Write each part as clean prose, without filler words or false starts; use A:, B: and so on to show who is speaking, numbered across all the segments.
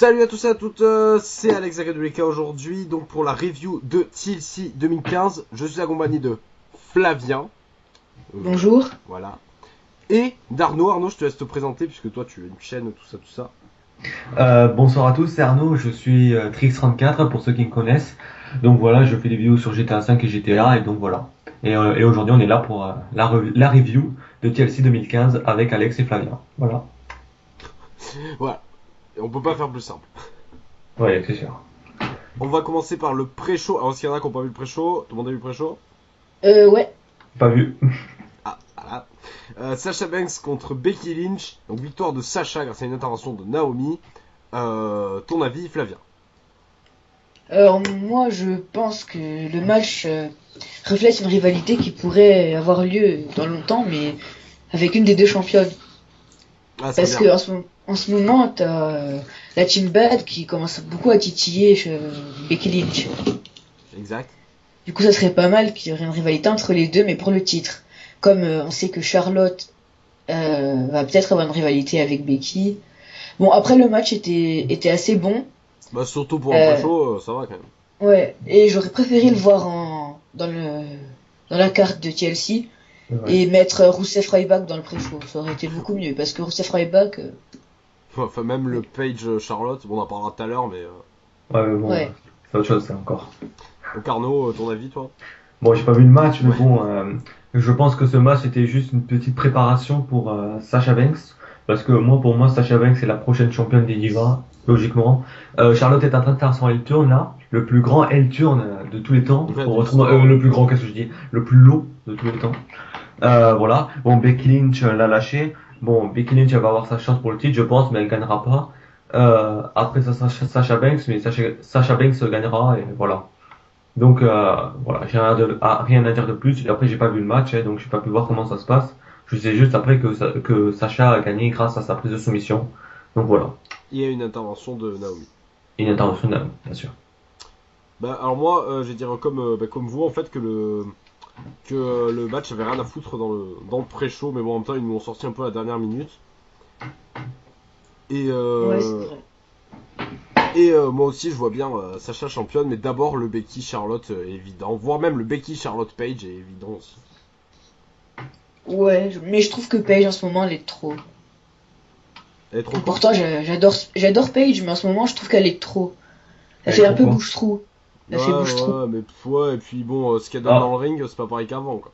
A: Salut à tous et à toutes, c'est Alex Akadolika aujourd'hui, donc pour la review de TLC 2015, je suis accompagné de Flavien.
B: Bonjour.
A: Voilà. Et d'Arnaud. Arnaud, je te laisse te présenter puisque toi tu as une chaîne, tout ça, tout ça.
C: Bonsoir à tous, c'est Arnaud, je suis Trix34 pour ceux qui me connaissent. Donc voilà, je fais des vidéos sur GTA 5 et GTA et donc voilà. Et aujourd'hui on est là pour la review de TLC 2015 avec Alex et Flavien. Voilà.
A: Voilà. Et on peut pas faire plus simple.
C: Ouais, c'est sûr.
A: On va commencer par le pré-show. Alors, s'il y en a qui n'ont pas vu le pré-show, tout le monde a vu le pré-show?
B: Ouais.
C: Pas vu.
A: Ah, voilà. Sasha Banks contre Becky Lynch. Donc, victoire de Sasha grâce à une intervention de Naomi. Ton avis, Flavien?
B: Alors moi je pense que le match reflète une rivalité qui pourrait avoir lieu dans longtemps, mais avec une des deux championnes.
A: Ah, c'est
B: Parce
A: bien.
B: que en ce moment t'as la Team Bad qui commence beaucoup à titiller Becky Lynch.
A: Exact.
B: Du coup ça serait pas mal qu'il y aurait une rivalité entre les deux, mais pour le titre. Comme on sait que Charlotte va peut-être avoir une rivalité avec Becky. Bon, après le match était assez bon.
A: Bah, surtout pour un
B: Euh,
A: pré-show, ça va quand même.
B: Ouais, et j'aurais préféré le voir dans la carte de TLC
C: Ouais.
B: et mettre Rusev Ryback dans le pré-show. Ça aurait été beaucoup mieux parce que Rusev Ryback,
A: Enfin, même le page Charlotte, bon, on en parlera tout à l'heure, mais.
C: Ouais, mais bon,
B: ouais.
C: c'est autre chose ça encore.
A: Donc, Arnaud, ton avis, toi?
C: Bon, j'ai pas vu le match, mais
A: Ouais.
C: bon, je pense que ce match était juste une petite préparation pour Sasha Banks. Parce que moi, pour moi, Sasha Banks est la prochaine championne des Divas, logiquement. Charlotte est en train de faire son L-turn là, le plus grand L-turn de tous les temps.
A: Ouais,
C: Pour
A: de
C: retrouver,
A: l'histoire.
C: le plus grand, qu'est-ce que je dis? Le plus long de tous les temps. Voilà. Bon, Becky Lynch l'a lâché. Bon, Becky Lynch elle va avoir sa chance pour le titre, je pense, mais elle gagnera pas. Après, ça sera Sasha Banks, mais Sasha Banks gagnera et voilà. Donc voilà, j'ai rien à dire de plus. Après, j'ai pas vu le match, donc j'ai pas pu voir comment ça se passe. Je sais juste après que Sacha a gagné grâce à sa prise de soumission. Donc voilà,
A: Il y a une intervention de Naomi.
C: une intervention d'âme, bien sûr.
A: Bah, alors moi, je vais dire comme vous, en fait, que le match avait rien à foutre dans le pré-show, mais bon, en même temps, ils nous ont sorti un peu à la dernière minute. Et,
B: Ouais, c'est vrai.
A: moi aussi, je vois bien Sacha championne, mais d'abord le Becky Charlotte est évident, voire même le Becky Charlotte Page est évident aussi.
B: Ouais, mais je trouve que Paige en ce moment elle est trop.
A: Elle est trop quoi?
B: Pourtant j'adore Paige, mais en ce moment je trouve qu'elle est trop. Elle
C: Elle
B: fait
C: est
B: un
C: trop
B: peu
C: quoi?
B: bouche-trou. Elle
A: Ouais,
B: fait bouche-trou.
A: ouais, mais ouais, et puis bon, ce qu'elle donne dans
C: Ah,
A: le ring, c'est pas pareil qu'avant, quoi.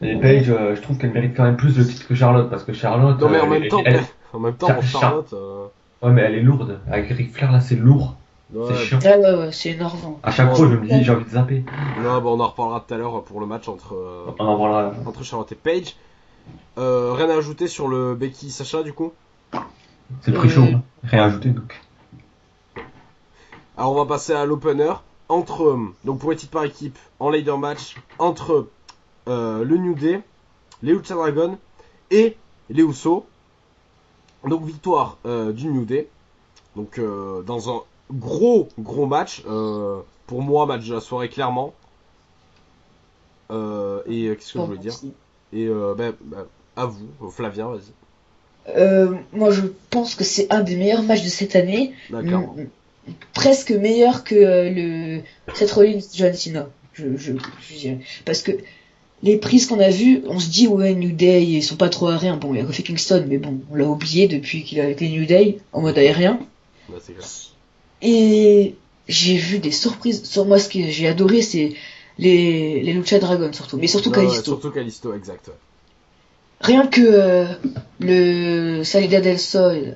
C: et Paige, je trouve qu'elle mérite quand même plus le titre que Charlotte, parce que Charlotte,
A: Non, mais en même temps, en même temps,
C: Char-
A: Charlotte,
C: ouais, mais elle est lourde. Avec Ric Flair là, c'est lourd, c'est
A: ouais,
C: chiant.
B: Ouais, c'est énervant.
C: À chaque
A: bon,
C: fois, je me dis, j'ai envie de zapper.
A: non, bah, on en reparlera tout à l'heure pour le match
C: On en parlera.
A: entre Charlotte et Paige. Rien à ajouter sur le Becky Sacha du coup.
C: C'est le pré-show,
B: Euh,
C: hein. Rien à ajouter donc.
A: Alors on va passer à l'opener entre donc pour les titres par équipe en ladder match entre le New Day, les Lucha Dragon et les Usos. Donc victoire du New Day. Donc dans un gros match pour moi match de la soirée clairement. Et qu'est-ce que je
B: pour
A: voulais
B: moi
A: dire?
B: aussi.
A: Et à vous, Flavien, vas-y.
B: Moi je pense que c'est un des meilleurs matchs de cette année.
A: D'accord.
B: Presque meilleur que le Seth Rollins John Cena. Je dirais. Parce que les prises qu'on a vues, on se dit ouais New Day ils sont pas trop aériens. Bon il y a Kofi Kingston mais bon on l'a oublié depuis qu'il est avec les New Day en mode aérien.
A: Bah, c'est clair.
B: Et j'ai vu des surprises. Sur moi ce que j'ai adoré c'est les Lucha Dragon surtout, mais surtout
A: Ouais,
B: Kalisto.
A: surtout Kalisto, exact. Ouais.
B: Rien que le Salida del Sol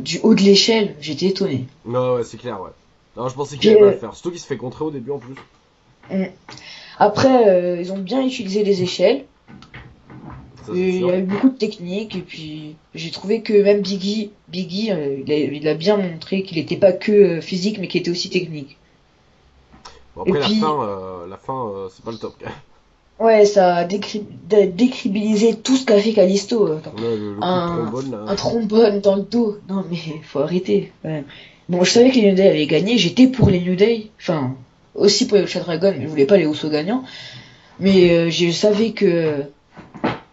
B: du haut de l'échelle, j'étais étonné.
A: Ouais, c'est clair, ouais. Alors, je pensais qu'il
B: Puis,
A: allait pas le faire. Surtout qu'il se fait contrer au début en plus.
B: on- Après, ils ont bien utilisé les échelles.
A: Ça,
B: Et
A: c'est
B: il y
A: sûr.
B: a eu beaucoup de techniques. Et puis, j'ai trouvé que même Biggie il a bien montré qu'il n'était pas que physique, mais qu'il était aussi technique.
A: Bon,
B: Et
A: après,
B: puis,
A: la fin c'est pas le top.
B: ouais, ça a décribilisé tout ce qu'a fait Kalisto. Attends.
A: Le coup de
B: Un,
A: trombone là.
B: un trombone dans le dos. Non, mais faut arrêter. Ouais. Bon, je savais que les New Day allaient gagner. J'étais pour les New Day. Enfin, aussi pour les Lucha Dragon, mais je voulais pas les Usos gagnants. Mais je savais que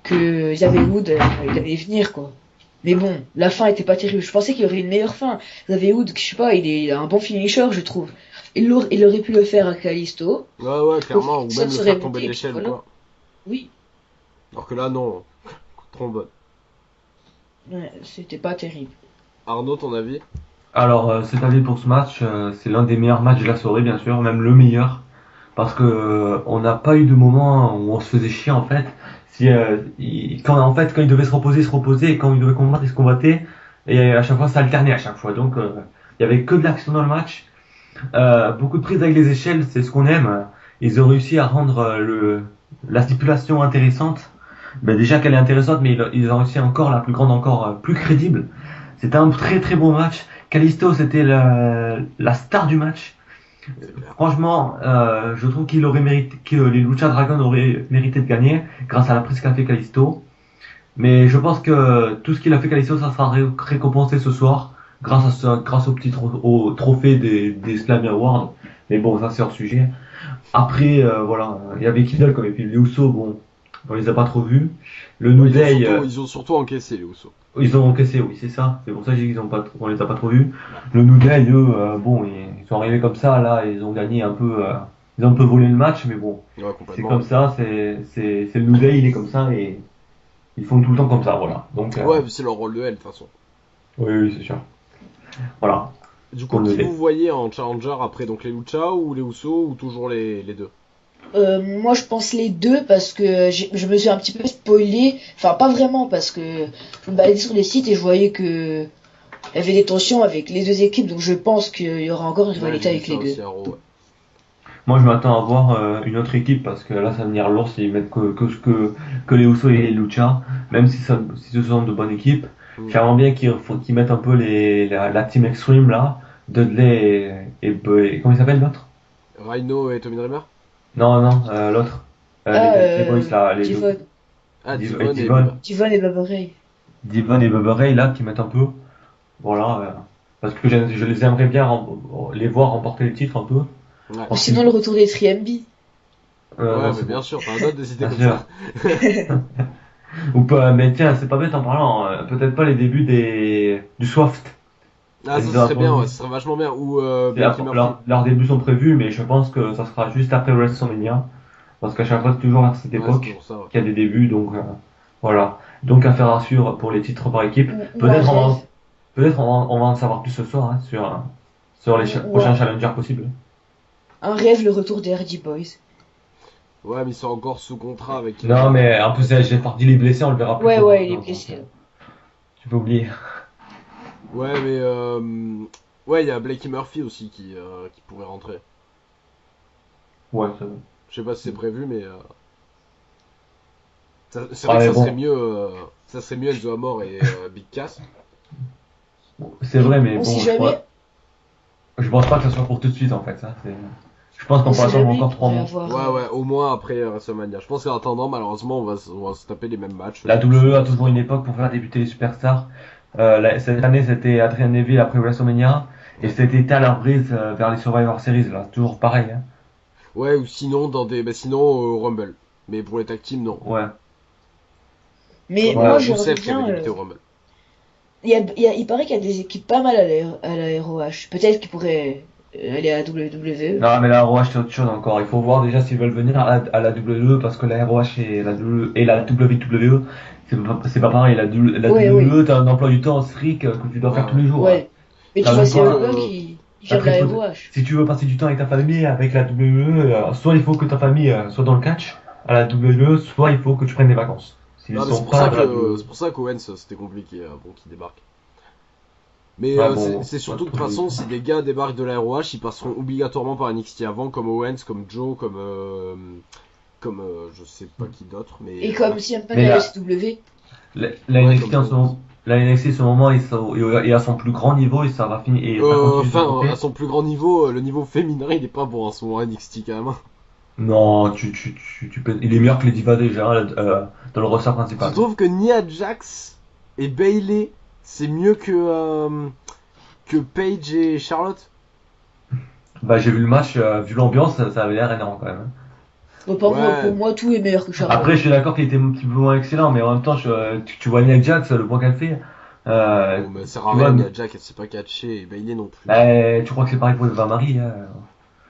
B: Xavier Wood, il allait venir, quoi. Mais bon, la fin était pas terrible. Je pensais qu'il y aurait une meilleure fin. Xavier Wood, je sais pas, il a un bon finisher, je trouve. Il aurait pu le faire à Kalisto.
A: Ouais, clairement, ou
B: Ça
A: même le
B: serait
A: faire tomber de
B: monté, et puis
A: l'échelle ou
B: voilà.
A: quoi.
B: Oui,
A: Alors que là, non. Trombone.
B: ouais, c'était pas terrible.
A: Arnaud, ton avis?
C: Alors, cette année pour ce match, c'est l'un des meilleurs matchs de la soirée, bien sûr, même le meilleur. Parce que on n'a pas eu de moment où on se faisait chier, en fait. Si, quand il devait se reposer, il se reposait, et quand il devait combattre, il se combattait. Et à chaque fois, ça alternait à chaque fois. Donc, il y avait que de l'action dans le match. Beaucoup de prises avec les échelles, c'est ce qu'on aime. Ils ont réussi à rendre la stipulation intéressante. Ben déjà qu'elle est intéressante, mais ils ont réussi encore la plus grande, encore plus crédible. C'était un très très bon match. Kalisto, c'était la star du match. Franchement, je trouve qu'il aurait mérité, que les Lucha Dragon auraient mérité de gagner grâce à la prise qu'a fait Kalisto. Mais je pense que tout ce qu'il a fait Kalisto, ça sera récompensé ce soir grâce au trophée des Slammy Awards. Mais bon, ça c'est hors sujet. Après, voilà, il y avait Kidal comme et puis les Usos, bon, on les a pas trop vus. Le New Day,
A: Ils ont surtout encaissé les Usos.
C: ils ont encaissé, oui, c'est ça. C'est pour ça que j'ai dit on les a pas trop vus. Le New Day, eux, bon, ils sont arrivés comme ça, là, ils ont gagné un peu, ils ont un peu volé le match, mais bon,
A: Ouais,
C: c'est
A: complètement.
C: comme ça, c'est le New Day, il est comme ça et ils font tout le temps comme ça, voilà. Donc,
A: Ouais, c'est leur rôle de L, de toute façon.
C: oui, c'est sûr. Voilà.
A: Du coup,
C: Comme le
A: qui
C: lait.
A: vous voyez en challenger après? Donc les Lucha ou les Usos ou toujours les deux?
B: Moi, je pense les deux parce que je me suis un petit peu spoilé. Enfin, pas vraiment parce que je me baladais sur les sites et je voyais que il y avait des tensions avec les deux équipes. Donc, je pense qu'il y aura encore une rivalité
A: Ouais,
B: avec
A: j'ai vu
B: les
A: ça
B: deux.
A: aussi à Raw, ouais.
C: Moi, je m'attends à voir une autre équipe parce que là, ça va venir lourd s'ils mettent que les Usos et les Lucha, même si ce sont de bonnes équipes.
A: Mm.
C: J'aimerais bien qu'ils mettent un peu la Team Extreme là, Dudley et comment il s'appelle l'autre?
A: Rhino et Tommy Dreamer?
C: Non, l'autre. Les boys là, les deux.
B: Divon.
A: Ah,
C: Div-
A: Devon et
C: Divon.
A: Bubba.
B: Divon et Bubba Ray.
C: Divon et Bubba Ray là, qui mettent un peu. Voilà. Parce que je les aimerais bien les voir remporter le titre un peu.
A: Ouais,
B: Ou sinon, le retour des 3MB.
A: ouais,
C: Non,
A: mais
C: c'est
A: bien
C: bon.
A: sûr, t'as un autre décidé
C: Bien
A: comme
C: sûr.
A: ça.
C: Ou pas, mais tiens, c'est pas bête en parlant, peut-être pas les débuts du Swaft.
A: Ah, ça
C: Ils ont
A: serait bien,
C: attendu.
A: ouais, ça serait vachement bien. Ou
C: C'est
A: Becky Murphy.
C: leurs débuts sont prévus, mais je pense que ça sera juste après WrestleMania. Parce qu'à chaque fois, c'est toujours à cette
A: Ouais, c'est
C: époque
A: toujours ça, ouais.
C: qu'il y a des débuts, donc voilà. Donc affaire à suivre pour les titres par équipe.
B: Ou un rêve.
C: Peut-être on va en savoir plus ce soir hein, sur les
B: Ou
C: prochains challengers possibles.
B: un rêve, le retour des Hardy Boys.
A: Ouais, mais ils sont encore sous contrat avec.
C: Non, mais en plus, Jeff Hardy, il est blessé, on le verra plus
B: Ouais,
C: tôt
B: ouais, il est
C: maintenant,
B: blessé.
C: donc, tu peux oublier.
A: Ouais, mais. Ouais, il y a Blakey Murphy aussi qui pourrait rentrer.
C: Ouais, ça va.
A: Je sais pas si c'est prévu, mais. C'est
C: Ah,
A: vrai que
C: mais
A: ça
C: bon.
A: serait mieux. Ça serait mieux Enzo Amore et Big Cass.
C: C'est vrai, mais
B: On
C: bon,
B: sait jamais.
C: je pense pas que ça soit pour tout de suite en fait. Ça, je pense qu'on
B: On
C: peut
B: sait
C: attendre
B: jamais.
C: encore
B: Il
C: 3
B: pourrait
C: mois.
B: avoir.
A: Ouais, au moins après WrestleMania. Je pense qu'en attendant, malheureusement, on va se taper les mêmes matchs.
C: La WWE a toujours une époque pour faire débuter les superstars. Cette année, c'était Adrian Neville après WrestleMania. Et c'était Tyler Breeze vers les Survivor Series. Là, toujours pareil. Hein.
A: Ouais, ou sinon, sinon au Rumble. Mais pour les tag teams, non.
C: Ouais.
B: Mais
A: Comme
B: moi,
C: Ouais.
B: j'aimerais
A: Rusev qui avait
B: bien.
A: débuté au Rumble.
B: Il paraît qu'il y a des équipes pas mal à la ROH. Peut-être qu'ils pourraient aller à la WWE.
C: Non, mais la ROH, c'est autre chose encore. Il faut voir déjà s'ils veulent venir à la WWE parce que la ROH et la WWE, c'est pas pareil. La
B: Ouais,
C: WWE, t'as un emploi du temps strict que tu dois
A: Ouais,
C: faire tous les jours. Hein.
B: Ouais. Mais tu
C: T'as
B: vois,
C: même
B: c'est
C: pas,
B: Hogan qui vient de la
C: après, faut-
B: ROH.
C: si tu veux passer du temps avec ta famille, avec la WWE, soit il faut que ta famille soit dans le catch à la WWE, soit il faut que tu prennes des vacances. S'ils
A: Non, mais
C: sont
A: c'est pour
C: pas
A: ça
C: à la
A: que
C: WWE.
A: c'est pour ça qu'Owens c'était compliqué bon qu'il débarque. Mais
C: Ouais, bon,
A: c'est surtout que de
C: pas
A: toute
C: trop
A: façon si des gars débarquent de la ROH, ils passeront obligatoirement par NXT avant comme Owens, comme Joe, comme je sais pas qui d'autre mais
B: Et
A: voilà.
B: comme CM Punk
C: Mais
B: à
C: là-
B: la SW.
C: La
A: Ouais,
C: NXT
A: comme
C: en ce moment, la NXT en ce moment, il est à son plus grand niveau et ça va finir et ça continue de
A: Enfin
C: monter.
A: à son plus grand niveau, le niveau féminin il est pas bon en ce moment NXT quand même. Hein.
C: Non, il est meilleur que les Divas déjà dans le roster
A: Tu
C: principal.
A: trouves que Nia Jax et Bayley c'est mieux que Paige et Charlotte?
C: Bah j'ai vu le match, vu l'ambiance, ça avait l'air énorme quand même. Hein.
B: Bon, pour
A: Ouais.
B: moi, tout est meilleur que Charlotte.
C: Après, je suis d'accord qu'il était un petit peu moins excellent, mais en même temps, tu vois Nia Jax, le point qu'elle fait.
A: Bon, mais c'est
C: tu vois,
A: rare, il y a Jack, elle sait pas catcher, et ben il est non plus.
C: tu crois que c'est pareil pour Eva Marie, hein?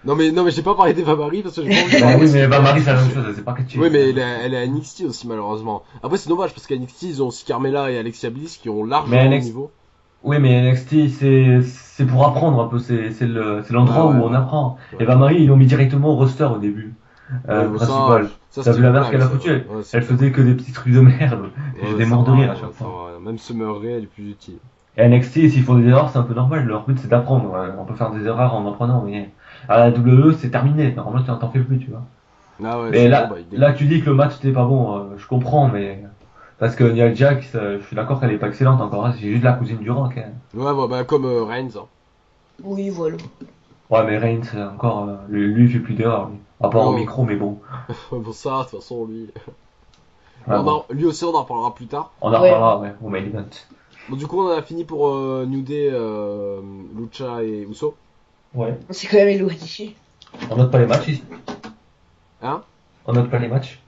A: Non mais j'ai pas parlé d'Eva Marie parce que j'ai pas envie de
C: Bah
A: parler
C: oui,
A: de
C: mais Eva Marie,
A: ça.
C: c'est la même chose, elle sait pas catcher.
A: Oui, mais elle est à NXT aussi, malheureusement. Après, c'est dommage parce qu'à NXT, ils ont aussi Carmella et Alexia Bliss qui ont largement
C: Mais
A: le
C: NXT,
A: niveau.
C: oui, mais NXT, c'est pour apprendre un peu, c'est l'endroit
A: Ouais,
C: où
A: ouais,
C: on apprend.
A: ouais.
C: Eva Marie, ils l'ont mis directement au roster au début,
A: Ouais, mais
C: principal.
A: ça
C: T'as
A: c'était
C: vu la
A: une
C: merde
A: blague,
C: qu'elle a
A: ça.
C: foutue?
A: Ouais, c'est
C: Elle
A: clair.
C: faisait que des petits trucs de merde.
A: Ouais,
C: J'étais
A: ça
C: mort de
A: va,
C: rire à
A: ouais,
C: chaque
A: ça
C: fois.
A: va. Même Summer Rae, elle est plus utile.
C: Et NXT, s'ils font des erreurs, c'est un peu normal. Leur but, c'est d'apprendre. On peut faire des erreurs en apprenant, mais à la WWE, c'est terminé. Normalement, tu n'en fais plus, tu vois.
A: Ah ouais,
C: Mais
A: c'est bon, bah
C: là,
A: il
C: là,
A: dégage.
C: tu dis que le match n'était pas bon. Je comprends, mais parce que Nia Jax, je suis d'accord qu'elle est pas excellente encore, hein. C'est juste la cousine du rock, hein.
A: Ouais, bah comme Reigns. Hein.
B: Oui, voilà.
C: Ouais, mais Reigns, encore, lui, il fait plus d'erreurs, lui. À part au
A: Non,
C: micro, mais bon.
A: bon ça, de toute façon, lui.
C: Ouais, bon.
A: Lui aussi, on en reparlera plus tard.
C: On en
B: Ouais.
C: reparlera, ouais, au main event.
A: Bon, du coup, on a fini pour New Day, Lucha et Uso.
C: Ouais.
B: On s'est quand même éloigné.
C: On note pas les matchs ici.
A: Hein
C: On note pas les matchs.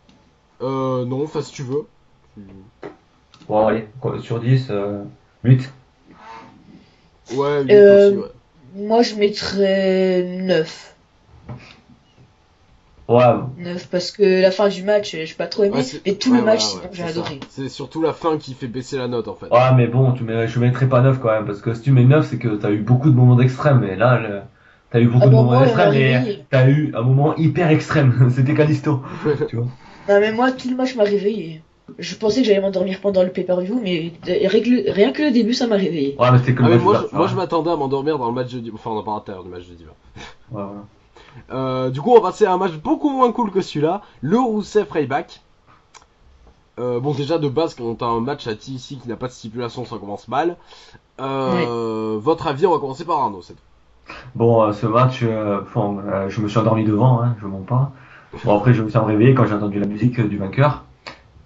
A: Non, enfin, si tu veux.
C: Bon, allez, sur 10, 8.
A: Ouais, 8
B: Euh,
A: aussi, ouais.
B: Moi, je mettrais 9.
C: Ouais,
B: 9 parce que la fin du match, j'ai pas trop aimé.
A: Ouais,
B: mais tout
A: ouais,
B: le match,
A: voilà,
B: sinon,
A: ouais,
B: j'ai
A: c'est ça.
B: adoré.
A: C'est surtout la fin qui fait baisser la note, en fait.
C: ouais, mais bon, je mettrais pas 9 quand même, parce que si tu mets 9, c'est que t'as eu beaucoup de moments d'extrême, et là, t'as eu beaucoup
B: Ah
C: de
B: bah
C: moments
B: moi, on m'a
C: d'extrême, et
B: réveillé.
C: t'as eu un moment hyper extrême, c'était Callisto, tu vois.
B: Non, mais moi, tout le match m'a réveillé. Je pensais que j'allais m'endormir pendant le pay-per-view, mais rien que le début, ça m'a réveillé.
C: Ouais, mais c'était que
A: Ah,
C: le
A: mais
C: match d'ouverture,
A: moi, je
C: hein.
A: m'attendais à m'endormir dans le match de dimanche. Enfin, on en parlera tout à l'heure du match de dimanche.
C: Ouais, voilà.
A: Du coup, on va passer à un match beaucoup moins cool que celui-là. Le Rusev Ryback. Bon, déjà, de base, quand t'as un match à TLC qui n'a pas de stipulation, ça commence mal. Votre avis, on va commencer par Arnaud.
C: Bon, ce match, je me suis endormi devant, hein, je mens pas. Bon, après, je me suis réveillé quand j'ai entendu la musique du vainqueur,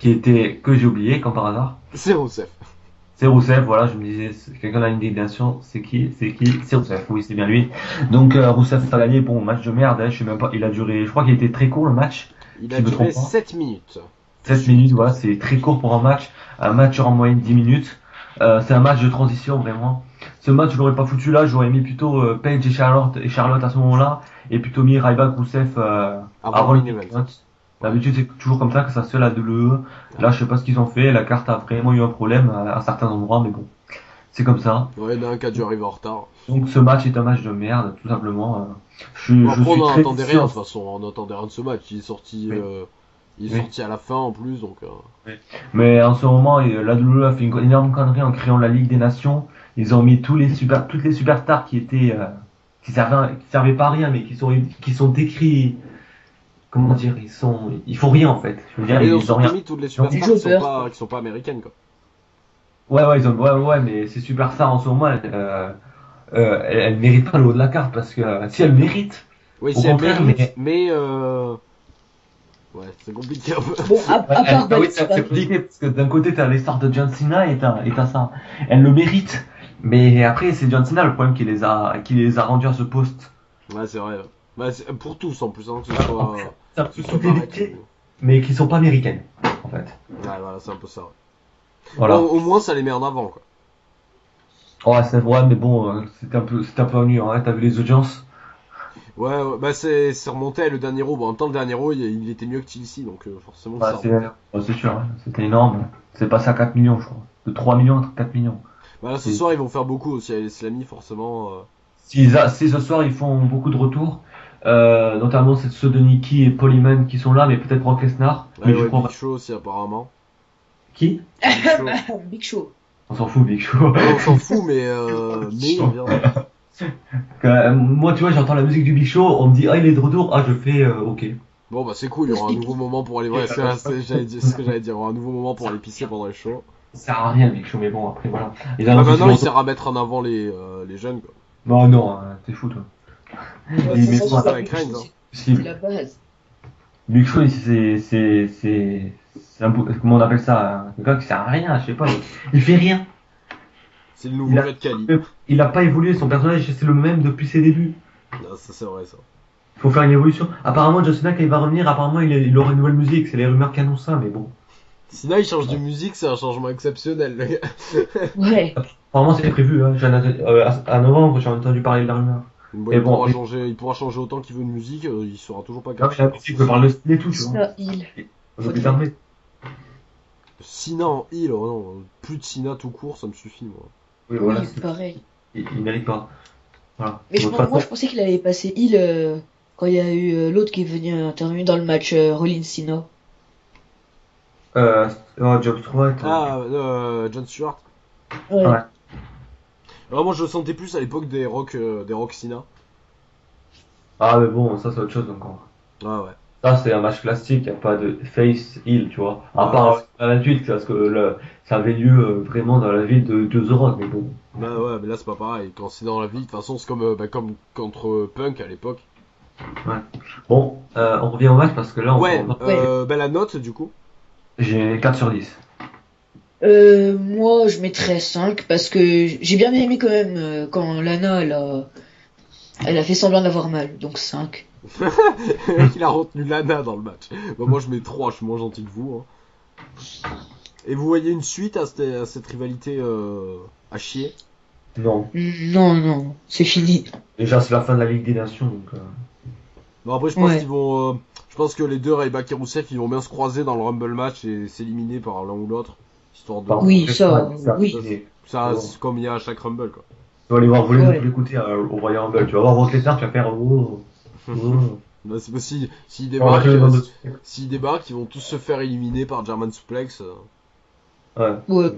C: que j'ai oublié, comme par hasard.
A: C'est Rusev.
C: C'est Rousseff, voilà, je me disais, quelqu'un a une indignation, c'est qui? C'est Rousseff, oui, c'est bien lui. Donc, Rousseff a gagné, bon, match de merde, hein, je sais même pas, il a duré, je crois qu'il était très court le match,
A: Il
C: si
A: a
C: je me
A: duré
C: trompe pas.
A: 7 minutes.
C: 7 minutes, voilà, c'est très court pour un match en moyenne 10 minutes. C'est un match de transition, vraiment. Ce match, je l'aurais pas foutu là, j'aurais mis plutôt Paige et Charlotte à ce moment-là, et plutôt mis Ryback, Rousseff
A: Avant le
C: le
A: main
C: main
A: event.
C: event. D'habitude, c'est toujours comme ça que ça se fait la WWE. Là, je sais pas ce qu'ils ont fait. La carte a vraiment eu un problème à certains endroits, mais bon, c'est comme ça.
A: Ouais, il y en a un qui a dû arriver en retard.
C: Donc, ce match est un match de merde, tout simplement.
A: Bon,
C: Je
A: après,
C: suis
A: on n'en
C: très
A: attendait rien, de
C: déçu.
A: toute façon. On n'attendait rien de ce match. Il est sorti,
C: Oui.
A: il est
C: Oui.
A: sorti à la fin en plus, donc.
C: Mais en ce moment, la WWE a fait une énorme connerie en créant la Ligue des Nations. Ils ont mis toutes les superstars qui servaient pas à rien, mais qui sont décrits. Comment dire, ils font rien en fait. Je veux dire,
A: Mais ils ont
C: ils ont rien.
A: mis toutes les
C: Ils ont-
A: superstars
B: Joker.
A: qui sont pas américaines, quoi.
C: Ouais, mais ces superstars en ce moment, elles méritent pas le haut de la carte parce que si elles méritent,
A: Oui,
C: au
A: si elle
C: contraire,
A: mérite, mais ouais, c'est compliqué un peu.
B: Bon, à part
C: oui,
B: Batista.
C: c'est compliqué parce que d'un côté t'as les stars de John Cena et t'as ça. Elles le méritent, mais après c'est John Cena le problème qui les a rendus à ce poste.
A: Ouais, c'est vrai. Bah, pour tous en plus, hein, que ce soit.
C: C'est un
A: Que
C: peu
A: ce soit
C: toutes les
A: pareil.
C: limités, mais qui sont pas américaines en fait.
A: Ouais, voilà, c'est un peu ça. Ouais.
C: Voilà.
A: Bon, au moins, ça les met en avant, quoi.
C: Ouais, c'est vrai, mais bon, c'était un peu ennuyant, hein. T'as vu les audiences?
A: Ouais, bah c'est remonté à le dernier Raw. Bon, en même temps, le dernier Raw, il était mieux que TLC, donc forcément,
C: Ouais,
A: ça remonte.
C: c'est sûr, hein. C'était énorme. C'est passé à 4 millions, je crois. De 3 millions à 4 millions.
A: Bah là, ce
C: Et-
A: soir, ils vont faire beaucoup aussi à l'Islami, forcément.
C: Si ce soir ils font beaucoup de retours, notamment c'est ceux de Nikki et Polyman qui sont là, mais peut-être Brock Lesnar.
A: Ouais,
C: Mais je
A: ouais,
C: crois
A: Big
C: pas.
A: Show aussi, apparemment.
C: Qui?
A: Big Show.
B: Big Show.
C: On s'en fout, Big Show.
A: Ouais, on s'en fout, mais il revient.
C: Moi, tu vois, j'entends la musique du Big Show, on me dit ah il est de retour, ah je fais ok.
A: Bon, bah c'est cool, il y aura un nouveau moment pour aller. Ouais, c'est ce que j'allais dire. Il y aura un nouveau moment pour aller pisser pendant les shows.
C: Ça sert à rien le Big Show, mais bon après voilà. Ils
A: Bah
C: annoncent
A: maintenant,
C: aussi
A: il sert à mettre en avant les jeunes, quoi.
C: Non non, t'es fou toi.
B: Ouais,
C: Il
B: ça,
C: met
B: ça,
C: toi
B: c'est
A: avec
B: Big
A: Reigns,
B: Show,
A: hein.
B: c'est
C: Possible.
B: la base.
C: Big Show, c'est comment on appelle ça, un gars qui sert à rien, je sais pas. Il fait rien.
A: C'est le nouveau Red Cali.
C: Il a pas évolué, son personnage c'est le même depuis ses débuts.
A: Ah, ça, c'est vrai, ça.
C: Il faut faire une évolution. Apparemment, John Cena, quand il va revenir, apparemment, il aura une nouvelle musique. C'est les rumeurs qui annoncent ça, mais bon.
A: Cena, il change de musique, c'est un changement exceptionnel, le gars.
B: Ouais.
C: Apparemment, c'est prévu, hein. À novembre, j'ai entendu parler de la rumeur.
A: Bon,
C: Mais bon,
A: il pourra changer autant qu'il veut de musique, il sera toujours pas
C: non,
A: capable.
C: mais la musique, je parle de style et tout, tu vois.
B: Ça, il.
C: Faut plus d'armée.
A: Cena en heel, oh non, plus de Cena tout court, ça me suffit, moi.
C: Oui, voilà.
B: Oui, pareil.
C: Il mérite pas. Voilà.
B: Mais
C: De toute
B: moi,
C: façon,
B: je pensais qu'il avait passé il quand il y a eu l'autre qui est venu intervenir dans le match Rollins-Cena.
C: Job Stewart.
A: Ah, John Stewart.
B: Ouais.
C: Ouais.
A: Alors moi je le sentais plus à l'époque des Rock Cena.
C: Ah, mais bon, ça, c'est autre chose encore.
A: Ah ouais.
C: Ça, c'est un match classique, y a pas de face heel, tu vois. À
A: Ah,
C: part à la suite, parce que ça avait lieu vraiment dans la ville de The Rock, mais bon.
A: Bah ouais, mais là c'est pas pareil. Quand c'est dans la vie, de toute façon c'est comme contre Punk à l'époque.
C: Bon, on revient au match parce que là,
A: Ouais,
B: Ouais.
A: bah la note du coup.
C: j'ai 4 sur 10.
B: Moi, je mettrais 5 parce que j'ai bien aimé quand même quand Lana, elle a fait semblant d'avoir mal. Donc 5.
A: Le mec, il a retenu Lana dans le match. Bah moi je mets 3, je suis moins gentil que vous. Hein. Et vous voyez une suite à cette rivalité à chier?
C: Non.
B: Non, non, c'est fini.
C: Déjà, c'est la fin de la Ligue des Nations, donc...
A: Bon après je pense
B: Ouais.
A: qu'ils vont... je pense que les deux, Ryback et Rousseff, ils vont bien se croiser dans le Rumble match et s'éliminer par l'un ou l'autre. Histoire de...
C: Pardon,
B: Oui,
C: j'ai
B: ça,
C: pas-
B: oui.
C: mais-
A: Ça,
C: Bon.
A: c'est comme il y a à chaque Rumble quoi.
C: Tu vas aller voir voler
B: Ouais.
C: de tous les côtés au Royal Rumble. Tu vas voir Brock Lesnar, tu vas faire... Oh, oh.
A: Bah, c'est possible. S'ils
C: On va
A: débarquent,
C: faire le nombre
A: s'ils débarquent, ils vont tous se faire éliminer par German Suplex.
C: Ouais.
B: Ouais.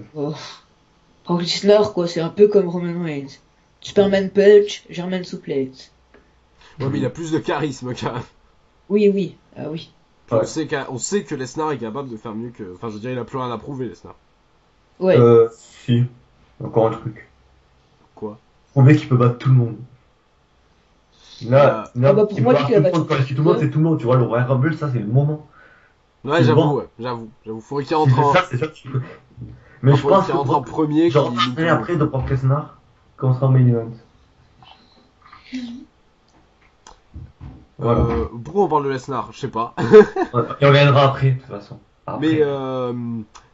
B: Brock Lesnar, quoi, c'est un peu comme Roman Reigns. Superman Punch, German Suplex.
A: Ouais, mais il a plus de charisme quand même.
B: Oui, oui, ah oui.
C: Ouais.
A: On sait que Lesnar est capable de faire mieux que... Enfin, je veux dire, il a plus rien à prouver, Lesnar.
B: Ouais.
C: Si. Encore un truc.
A: Quoi?
C: Prouver qu'il peut battre tout le monde. Là,
B: Ah bah, pour
C: il
B: moi,
C: peut
B: lui qui a
C: battre tout le monde.
B: battu
C: Quand je dis tout le monde, c'est tout le monde. Tu vois, le Royal Rumble, ça, c'est le moment.
A: Ouais,
C: Tu
A: j'avoue,
C: vois.
A: ouais, j'avoue. Faudrait qu'il
C: Si
A: rentre
C: c'est
A: en...
C: ça, c'est ça qu'il peut. Mais je
A: faudrait
C: pense
A: qu'il
C: que
A: rentre en premier,
C: genre,
A: qu'il élimine tout
C: et
A: le monde.
C: après de Brock Lesnar, quand on sera en main event. Voilà.
A: Pourquoi on parle de Lesnar? Je sais pas.
C: Ouais. Et on reviendra après, de toute façon. Après.
A: Mais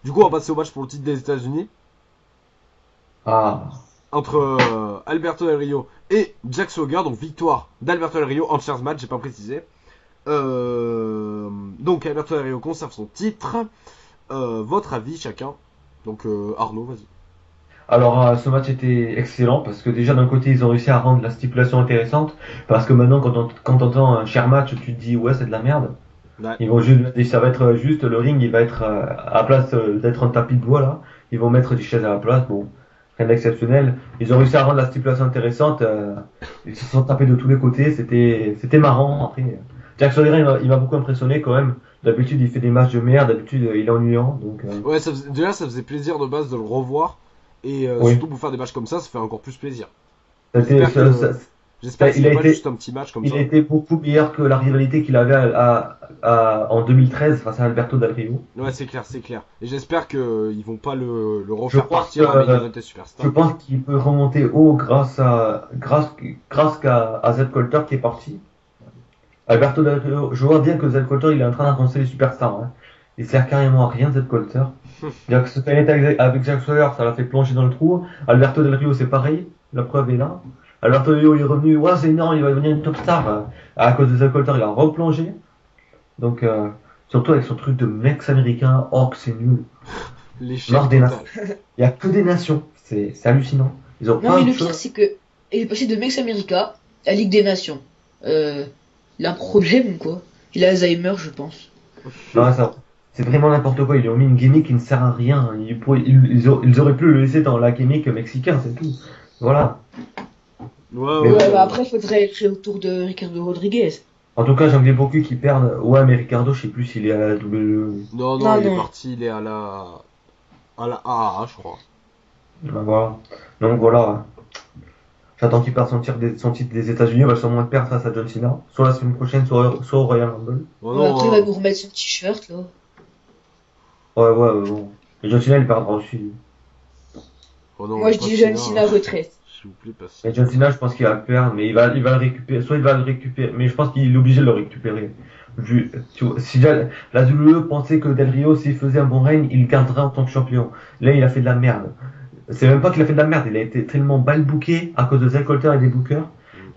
A: du coup, on va passer au match pour le titre des États-Unis
C: Ah.
A: entre Alberto Del Rio et Jack Swagger. Donc victoire d'Alberto Del Rio en chairs match, j'ai pas précisé. Donc Alberto Del Rio conserve son titre. Votre avis chacun. Donc Arnaud, vas-y.
C: Alors, ce match était excellent parce que déjà d'un côté ils ont réussi à rendre la stipulation intéressante parce que maintenant quand t'entends un cher match tu te dis ouais c'est de la merde.
A: Ouais.
C: Ils vont juste, ça va être juste le ring il va être à la place d'être un tapis de bois là, ils vont mettre des chaises à la place. Bon, rien d'exceptionnel. Ils ont réussi à rendre la stipulation intéressante. Ils se sont tapés de tous les côtés. C'était marrant. Après, Jack Swagger il m'a beaucoup impressionné quand même. D'habitude il fait des matchs de merde. D'habitude il est ennuyant donc.
A: Ouais, déjà ça faisait plaisir de base de le revoir. Et
C: Oui.
A: surtout pour faire des matchs comme ça fait encore plus plaisir.
C: Ça a été-
A: J'espère que-
C: ça-
A: J'espère que
C: il
A: c'est
C: a
A: pas
C: été-
A: juste un petit match comme
C: Il
A: ça.
C: a été beaucoup meilleur que la rivalité qu'il avait en 2013 face à Alberto Del Rio.
A: Ouais, c'est clair, c'est clair. Et j'espère qu'ils vont pas le
C: Je
A: refaire
C: pense
A: partir
C: que-
A: avec Event et
C: Je
A: Superstar.
C: pense qu'il peut remonter haut grâce à Zeb Colter qui est parti. Alberto Del Rio, je vois bien que Zeb Colter il est en train d'avancer les superstars. Hein. Il sert carrément à rien Zeb Colter. C'est-à-dire que ce qu'il était avec Jack Swagger, ça l'a fait plonger dans le trou. Alberto Del Rio c'est pareil, la preuve est là. Alberto Del Rio il est revenu, ouais c'est énorme, il va devenir une top star. À cause de Zeb Colter il a replongé. Donc surtout avec son truc de mecs américains, oh que c'est nul.
A: L'échec
C: Lors des
A: total.
C: Il y a que des nations, c'est hallucinant. Ils ont
B: Non,
C: plein
B: mais
C: de
B: le pire,
C: choses.
B: c'est que il est passé de Mex America à Ligue des Nations. Il a un problème, quoi. Il a Alzheimer, je pense.
C: Non, c'est vraiment n'importe quoi. Ils lui ont mis une gimmick qui ne sert à rien. Ils auraient pu le laisser dans la gimmick mexicain, c'est tout. Voilà.
A: Ouais,
C: Mais
A: ouais.
B: Ouais, bah après, il faudrait écrire autour de Ricardo Rodriguez.
C: En tout cas, j'en ai beaucoup qui perdent. Ouais, mais Ricardo, je sais plus s'il est à la WWE.
A: Non,
B: Non,
A: il est
B: non.
A: parti, il est à la AAA, je crois.
C: Ben voilà. Donc voilà. J'attends qu'il perde son titre des États-Unis. Il va sûrement le perdre face à John Cena. Soit la semaine prochaine, soit au Royal Rumble.
A: Oh,
B: Ouais,
A: non,
B: après, il va nous remettre son t-shirt, là.
C: Ouais, bon. Et John Cena, il perdra aussi.
A: oh non,
B: Moi, je
A: pas
B: dis John Cena retraite.
A: S'il vous plaît, passe.
C: Et John Cena, je pense qu'il va le perdre, mais il va le récupérer. Soit il va le récupérer, mais je pense qu'il est obligé de le récupérer. Si la WWE pensait que Del Rio, s'il faisait un bon règne, il le garderait en tant que champion. Là, il a fait de la merde. C'est même pas qu'il a fait de la merde, il a été tellement balbooké à cause de Zack Colter et des bookers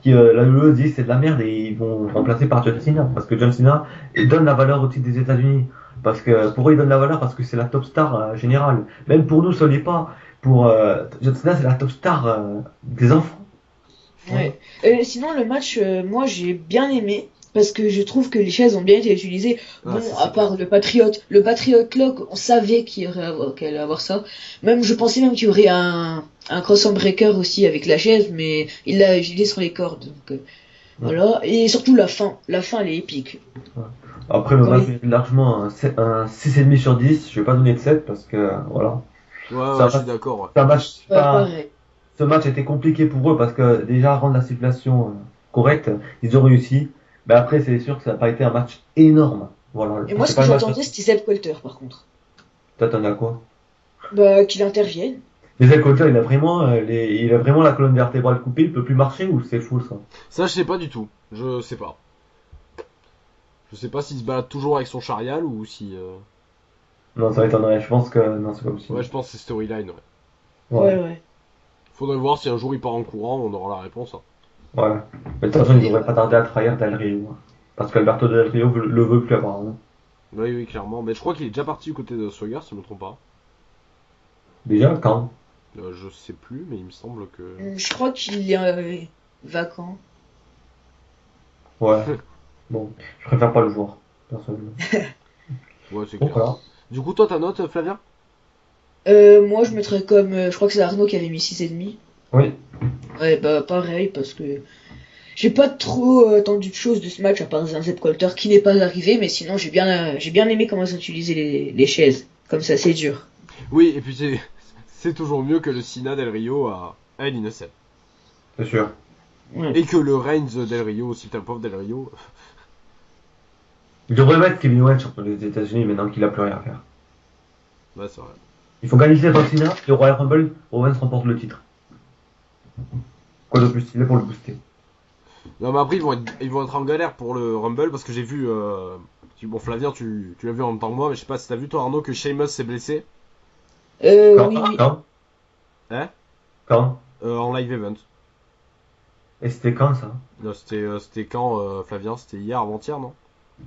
C: que la WWE dit c'est de la merde et ils vont le remplacer par John Cena. Parce que John Cena il donne la valeur au titre des États-Unis. Parce que pour eux, il donne la valeur parce que c'est la top star générale. Même pour nous, ça l'est pas. Pour John Cena, c'est la top star des enfants.
B: Ouais. Sinon, le match, moi, j'ai bien aimé. Parce que je trouve que les chaises ont bien été utilisées.
A: Ah,
B: Bon,
A: c'est
B: à part le Patriot Lock, on savait qu'il allait avoir ça. Même, je pensais même qu'il y aurait un cross breaker aussi avec la chaise, mais il l'a utilisé sur les cordes. Donc, voilà. Et surtout la fin. La fin, elle est épique.
C: Après, le
B: Quand
C: match
B: il-
C: est largement un 6,5 sur 10. Je vais pas donner de 7 parce que voilà.
A: Ouais,
C: Ça
A: je suis
C: va.
A: d'accord. Ouais.
C: C'est un match,
B: Ouais, pareil.
C: ce match était compliqué pour eux parce que déjà rendre la situation correcte, ils ont réussi. Mais après, c'est sûr que ça n'a pas été un match énorme. Voilà.
B: Et moi,
C: C'est
B: ce que
C: pas le match.
B: j'entendais, c'était Sepp Coulter, par contre.
C: T'attendais à quoi?
B: Bah, qu'il intervienne.
C: Mais Zach Colter, il a vraiment la colonne vertébrale coupée, il peut plus marcher ou c'est faux ça?
A: Ça, je sais pas du tout. Je sais pas. Je sais pas s'il se balade toujours avec son charial ou si.
C: Non, ça m'étonnerait. Je pense que non, c'est pas possible.
A: Ouais, je pense que c'est storyline. Ouais.
B: Ouais, ouais.
A: Faudrait voir si un jour il part en courant, on aura la réponse. Hein.
C: Ouais. Mais de toute façon, ils devraient pas tarder à trahir Del Rio. Hein. Parce qu'Alberto Del Rio le veut plus apparemment.
A: Oui, oui, clairement. Mais je crois qu'il est déjà parti du côté de Swagger, si je me trompe pas.
C: Déjà, quand?
A: Je sais plus, mais il me semble que.
B: Je crois qu'il est vacant.
C: Ouais. Bon, je préfère pas le voir, personnellement.
A: Ouais, c'est
C: Donc
A: clair.
C: voilà.
A: Du coup, toi, ta note, Flavien?
B: Moi, je mettrais comme. Je crois que c'est Arnaud qui avait mis 6,5.
C: Oui.
B: Ouais, bah, pareil, parce que. J'ai pas trop attendu de choses de ce match, à part un Sepp Coulter qui n'est pas arrivé, mais sinon, j'ai bien aimé comment ils ont utilisé les chaises. Comme ça, c'est dur.
A: Oui, et puis c'est toujours mieux que le Cena Del Rio à Hell in a Cell.
C: C'est sûr.
B: Ouais.
A: Et que le Reigns Del Rio aussi, putain, le pauvre Del Rio.
C: Il devrait mettre Kevin Owens champion des États-Unis maintenant qu'il a plus rien à faire.
A: Ouais, c'est vrai.
C: Il faut gagner cette Cena et au Royal Rumble, Owens remporte le titre. Quoi de plus stylé pour le booster?
A: Non, mais après, ils vont être en galère pour le Rumble parce que j'ai vu. Bon, Flavien, tu l'as vu en même temps que moi, mais je sais pas si t'as vu, toi, Arnaud, que Sheamus s'est blessé
C: Quand?
B: Oui, oui.
C: Quand?
A: Hein
C: Quand?
A: En live event.
C: Et c'était quand ça?
A: Non, c'était quand, Flavien? C'était hier, avant-hier, non?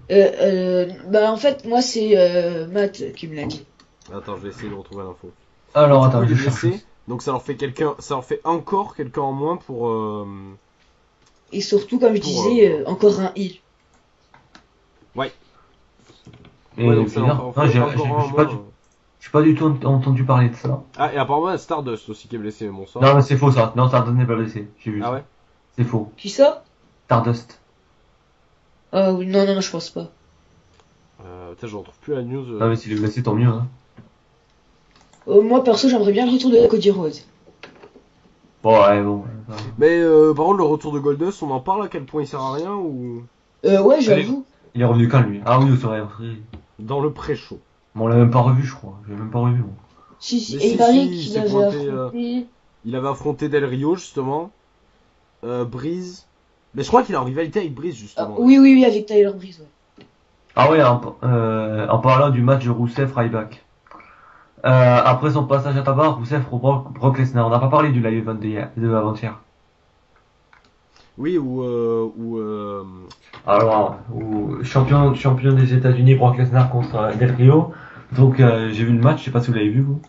B: Bah, en fait, moi, c'est Matt qui me l'a dit.
A: Attends, je vais essayer de retrouver l'info.
C: Alors
A: Du
C: attends,
A: coup, il
C: je
A: est
C: cherche.
A: blessé, donc ça leur fait encore quelqu'un en moins pour.
B: Et surtout, comme je
A: Pour,
B: disais, encore un heal.
C: Et
A: Ouais, donc ça
C: bizarre.
A: leur
C: Non,
A: fait encore un en moins.
C: j'ai pas du tout entendu parler de ça.
A: Ah, et apparemment, Stardust aussi qui est blessé, mais bon, ça.
C: Non, mais c'est faux ça. Non, Stardust n'est pas blessé. J'ai vu
A: Ah
C: ça.
A: ouais?
C: C'est faux.
B: Qui ça?
C: Stardust.
B: Ah oui, non, non, non, je pense pas.
A: Putain, je retrouve plus la news.
C: Non, mais s'il est blessé, tant mieux. Hein.
B: Moi, perso, j'aimerais bien le retour de Cody Rhodes.
C: Bon, ouais, bon.
A: Mais par contre, le retour de Goldust, on en parle à quel point il sert à rien ou.
B: Ouais, j'avoue.
C: Il est revenu quand lui? Ah oui, c'est vrai.
A: Dans le pré-show.
C: Bon, on l'a même pas revu, je crois. J'ai même pas revu. Moi.
B: Si, si.
A: Mais
B: Et
A: si,
B: il paraît
A: si,
B: qu'il
A: c'est
B: avait
A: pointé,
B: affronté.
A: Il avait affronté Del Rio, justement. Breeze. Mais je crois qu'il est en rivalité avec Breeze,
B: Ah,
A: justement.
B: oui, oui, oui, avec Tyler Breeze, ouais.
C: Ah ouais, en parlant du match de Rousseff-Ryback. Après son passage à tabac, Rousseff Brock Lesnar. On n'a pas parlé du live event de avant-hier.
A: Oui,
C: Alors, champion des États-Unis, Brock Lesnar contre Del Rio. Donc j'ai vu le match, je sais pas si vous l'avez vu vous.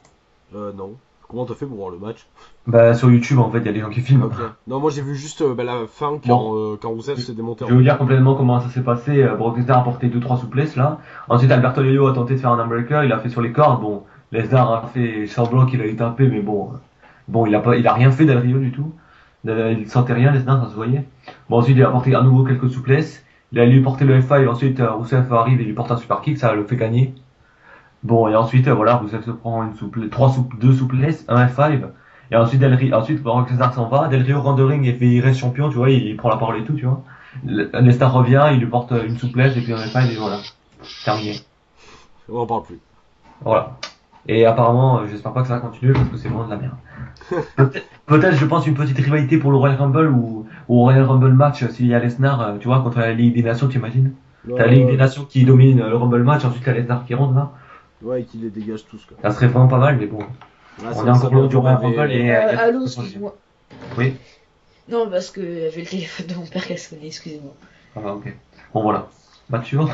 A: non. Comment t'as fait pour voir le match?
C: Bah sur YouTube en fait, il y a des gens qui filment.
A: Ok. Non, moi j'ai vu juste la fin quand Rousseff s'est démonté.
C: Je vais vous dire complètement comment ça s'est passé. Brock Lesnar a porté 2-3 souplesses là. Ensuite Alberto Del Rio a tenté de faire un unbreaker, il a fait sur les cordes. Bon, Lesnar a fait semblant qu'il allait taper, mais bon, il a rien fait Del Rio du tout. Il sentait rien, Lesnar, ça se voyait. Bon, ensuite il a porté à nouveau quelques souplesses. Il a lui porté le F5, ensuite Rousseff arrive et lui porte un super kick, ça le fait gagner. Bon, et ensuite, voilà, Rousseff se prend deux souplesses, un F5. Et ensuite, Brock Lesnar s'en va. Del Rio rentre de ring et il reste champion, tu vois, il prend la parole et tout, tu vois. Lesnar revient, il lui porte une souplesse et puis un F5 et voilà. Terminé.
A: On en parle plus.
C: Voilà. Et apparemment, j'espère pas que ça va continuer parce que c'est vraiment de la merde. Peut-être, je pense, une petite rivalité pour le Royal Rumble ou au Royal Rumble match s'il y a Lesnar, tu vois, contre la Ligue des Nations, t'imagines? T'as la Ligue des Nations qui domine le Rumble match, ensuite t'as les Lesnar qui rentre là.
A: Ouais, qui les dégage tous, quoi.
C: Ça serait vraiment pas mal, mais bon.
A: Ah,
C: On est encore loin du Royal
A: avait-
C: Rumble et il y a
B: Allô,
C: tout qui peut changer.
B: excuse-moi.
C: Oui.
B: Non, parce que y avait le téléphone de mon père qui a sonné, excusez-moi.
C: Ah bah, ok. Bon voilà. Match suivant.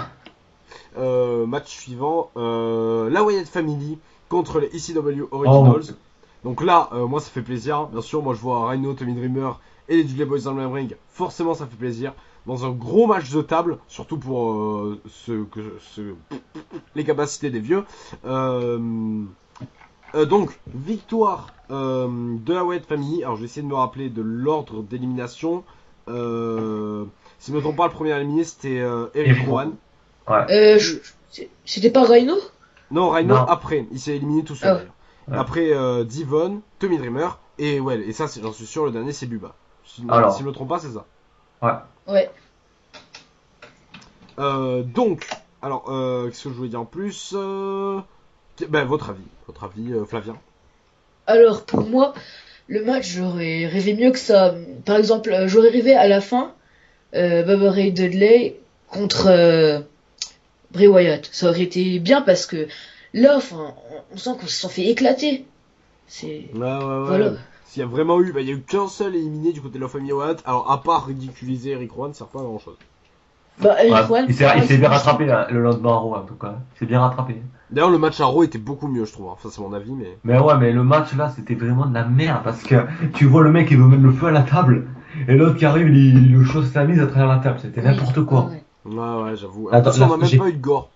A: Match suivant, la Wyatt Family contre les ECW
C: Oh,
A: Originals. Donc là, moi ça fait plaisir. Bien sûr, moi je vois Rhino, Tommy Dreamer et les Dudley Boys dans le même ring. Forcément, ça fait plaisir. Dans un gros match de table, surtout pour les capacités des vieux. Donc, victoire de la Wyatt Family. Alors, je vais essayer de me rappeler de l'ordre d'élimination. Si je ne me trompe pas, le premier à éliminer c'était Eric Rowan.
C: Ouais.
B: C'était pas Rhino?
A: Non, Rhino
C: Non.
A: après, il s'est éliminé tout seul.
B: Ah.
A: d'ailleurs.
C: Ouais.
A: Après Devon, Tommy Dreamer et ouais, et ça j'en suis sûr, le dernier c'est Bubba. Si
C: Alors.
A: je me trompe pas, c'est ça.
B: Ouais.
A: Donc, alors, qu'est-ce que je voulais dire en plus Ben, votre avis, Flavien.
B: Alors, pour moi, le match, j'aurais rêvé mieux que ça. Par exemple, j'aurais rêvé à la fin, Bubba Ray Dudley contre Bray Wyatt. Ça aurait été bien parce que là, enfin, on sent qu'on se sont fait éclater. C'est...
A: Ouais.
B: Voilà.
A: S'il y a vraiment eu, il y a eu qu'un seul éliminé du côté de la famille Watt. Alors, à part ridiculiser Eric Rowan, ça sert pas à grand chose.
B: Bah, Eric
C: Ouais,
B: Rowan,
C: il s'est bien rattrapé là, le lendemain à Raw, en tout cas. Il s'est bien rattrapé.
A: D'ailleurs, le match à Raw était beaucoup mieux, je trouve. Enfin, c'est mon avis, mais.
C: Mais ouais, mais le match là, c'était vraiment de la merde parce que tu vois le mec qui veut mettre le feu à la table et l'autre qui arrive, il le chausse sa mise à travers la table. C'était n'importe quoi.
B: Ouais.
A: Ouais, j'avoue.
C: Attends,
A: Parce qu'on
C: là,
A: a même
C: j'ai-
A: pas eu de gore.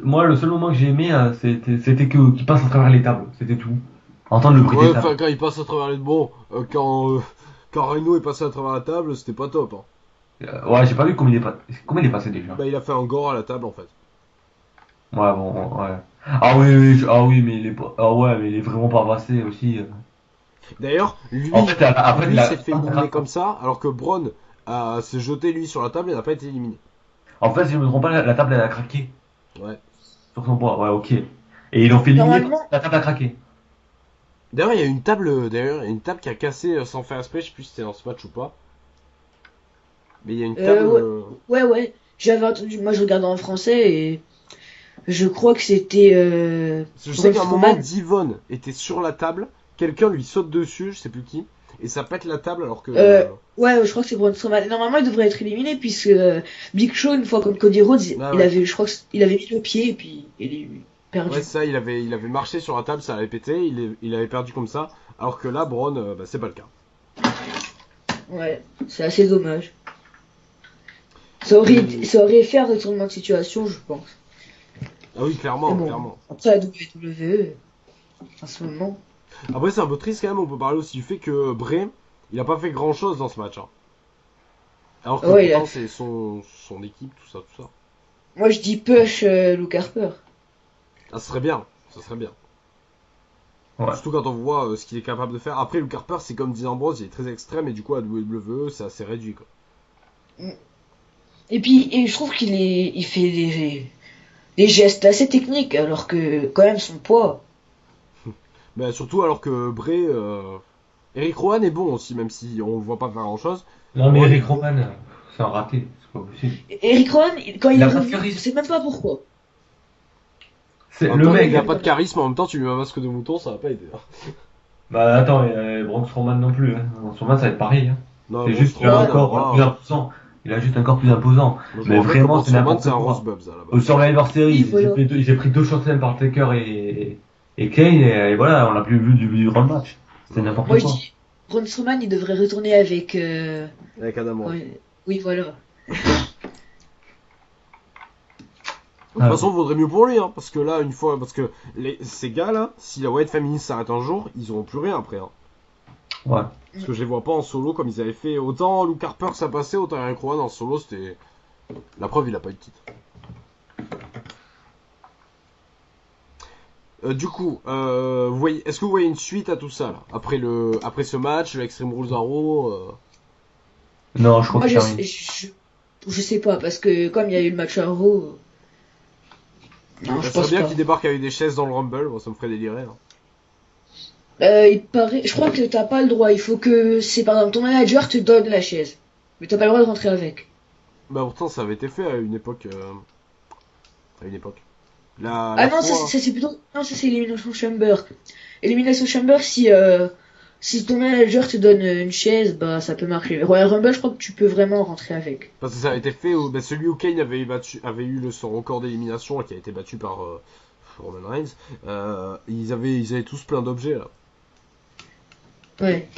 C: Moi, le seul moment que j'ai aimé, c'était qu'il passe à travers les tables. C'était tout. Entendre le bruit
A: Ouais,
C: des tables.
A: enfin, quand il passe à travers les. Bon, quand Rhino est passé à travers la table, c'était pas top. Hein.
C: Ouais, j'ai pas vu comment il est passé déjà.
A: Bah, il a fait un gore à la table en fait.
C: Ouais, bon, ouais. Ah oui, mais il est pas, ah ouais, mais il est vraiment pas passé aussi.
A: D'ailleurs, lui,
C: En fait, après,
A: lui
C: il a-
A: s'est fait éliminer comme ça, alors que Braun s'est jeté lui sur la table et n'a pas été éliminé.
C: En fait, si je me trompe pas, la table elle a craqué
A: Ouais.
C: sur son poids. Ouais, ok. Et ils l'ont fait éliminer
B: Normalement-
C: parce que la table a craqué.
A: D'ailleurs, il y a une table qui a cassé sans faire exprès, je sais plus si c'était dans ce match ou pas. Mais il y a une table.
B: Ouais. J'avais entendu, moi je regardais en français et je crois que c'était
A: Je sais qu'à un
B: Braun
A: moment,
B: Strowman.
A: Devon était sur la table, quelqu'un lui saute dessus, je sais plus qui, et ça pète la table alors que.
B: Ouais, je crois que c'est Braun Strowman. Normalement, il devrait être éliminé puisque Big Show, une fois contre Cody Rhodes,
A: Ah
B: il
A: ouais.
B: avait, je crois qu'il avait mis le pied et puis il est perdu.
A: Ouais, ça, il avait marché sur la table, ça avait pété, il avait perdu comme ça, alors que là, Braun, bah, c'est pas le cas.
B: Ouais, c'est assez dommage. Ça
A: Mm.
B: aurait fait un retournement de situation, je pense.
A: Ah oui, clairement,
B: Mais bon.
A: clairement.
B: Après la WWE, en ce moment.
A: Après, c'est un peu triste quand même, on peut parler aussi du fait que Bray, il a pas fait grand chose dans ce match. Hein. Alors que
B: Ouais,
A: pourtant, c'est son équipe, tout ça.
B: Moi, je dis push Luke Harper.
A: Ah, ce serait bien, ça serait bien.
C: Ouais.
A: Surtout quand on voit ce qu'il est capable de faire. Après, Luke Harper, c'est comme disait Ambrose, il est très extrême, et du coup, à WWE, c'est assez réduit, quoi.
B: Et puis, je trouve il fait des gestes assez techniques, alors que quand même son poids.
A: Mais surtout alors que Bray, Eric Rowan est bon aussi, même si on le voit pas faire grand chose.
C: Non, mais
A: Ouais.
C: Eric Rowan, c'est un raté. C'est pas possible.
B: Eric Rowan, quand il
C: Il
B: est
C: a pas de
B: revenu,
C: charisme.
B: je sais même pas pourquoi.
C: C'est
A: En
C: le
A: même temps,
C: mec.
A: il a pas de charisme, en même temps, tu lui mets un masque de mouton, ça va pas aider. Hein.
C: Bah attends, Braun Strowman non plus. Hein. Braun Strowman, ça va être pareil. Hein.
A: Non,
C: C'est
A: Braun
C: juste
A: Strowman,
C: un corps
A: voilà.
C: plus imposant. Il a juste un corps plus imposant.
A: Moi, je
C: Mais
A: me rappelle que
C: vraiment,
A: Braun
C: c'est
A: Strowman,
C: n'importe
A: c'est un
C: quoi.
A: Rose Bubs à la
C: Au
A: base.
C: Survivor Series,
B: Oui, voilà.
C: j'ai pris deux short par Taker et Kane et voilà, on l'a plus vu du grand match. C'était n'importe
B: Moi, je
C: quoi.
B: dis, Braun Strowman, il devrait retourner avec.
A: Avec Adam Rose.
B: Ouais. Oui, voilà.
A: De toute façon, vaudrait mieux pour lui, hein, parce que là, une fois, parce que ces gars-là, si la Wyatt Family s'arrête un jour, ils auront plus rien après. Hein.
C: Ouais.
A: Parce que je les vois pas en solo comme ils avaient fait. Autant Luke Harper ça passait, autant Eric Rowan en solo, c'était. La preuve, il a pas eu de titre. Du coup, est-ce que vous voyez une suite à tout ça là après ce match, le Extreme Rules Arrow
C: Non, je crois
B: Moi,
C: que c'est terminé.
B: je sais pas, parce que comme il y a eu le match à Raw. Non, je
A: Ça serait
B: pense
A: bien
B: pas.
A: qu'il débarque avec des chaises dans le Rumble, bon, ça me ferait délirer. Hein.
B: Il paraît, je crois que t'as pas le droit. Il faut que c'est par exemple ton manager te donne la chaise, mais t'as pas le droit de rentrer avec.
A: Bah pourtant ça avait été fait à une époque. À une époque.
B: Ah non, ça c'est plutôt. Non, ça c'est Elimination Chamber. Elimination Chamber, si ton manager te donne une chaise, bah ça peut marcher. Royal Rumble, je crois que tu peux vraiment rentrer avec.
A: Parce que ça a été fait, bah, celui où Kane avait eu son record d'élimination qui a été battu par Roman Reigns. Ils avaient tous plein d'objets là.
B: Ouais.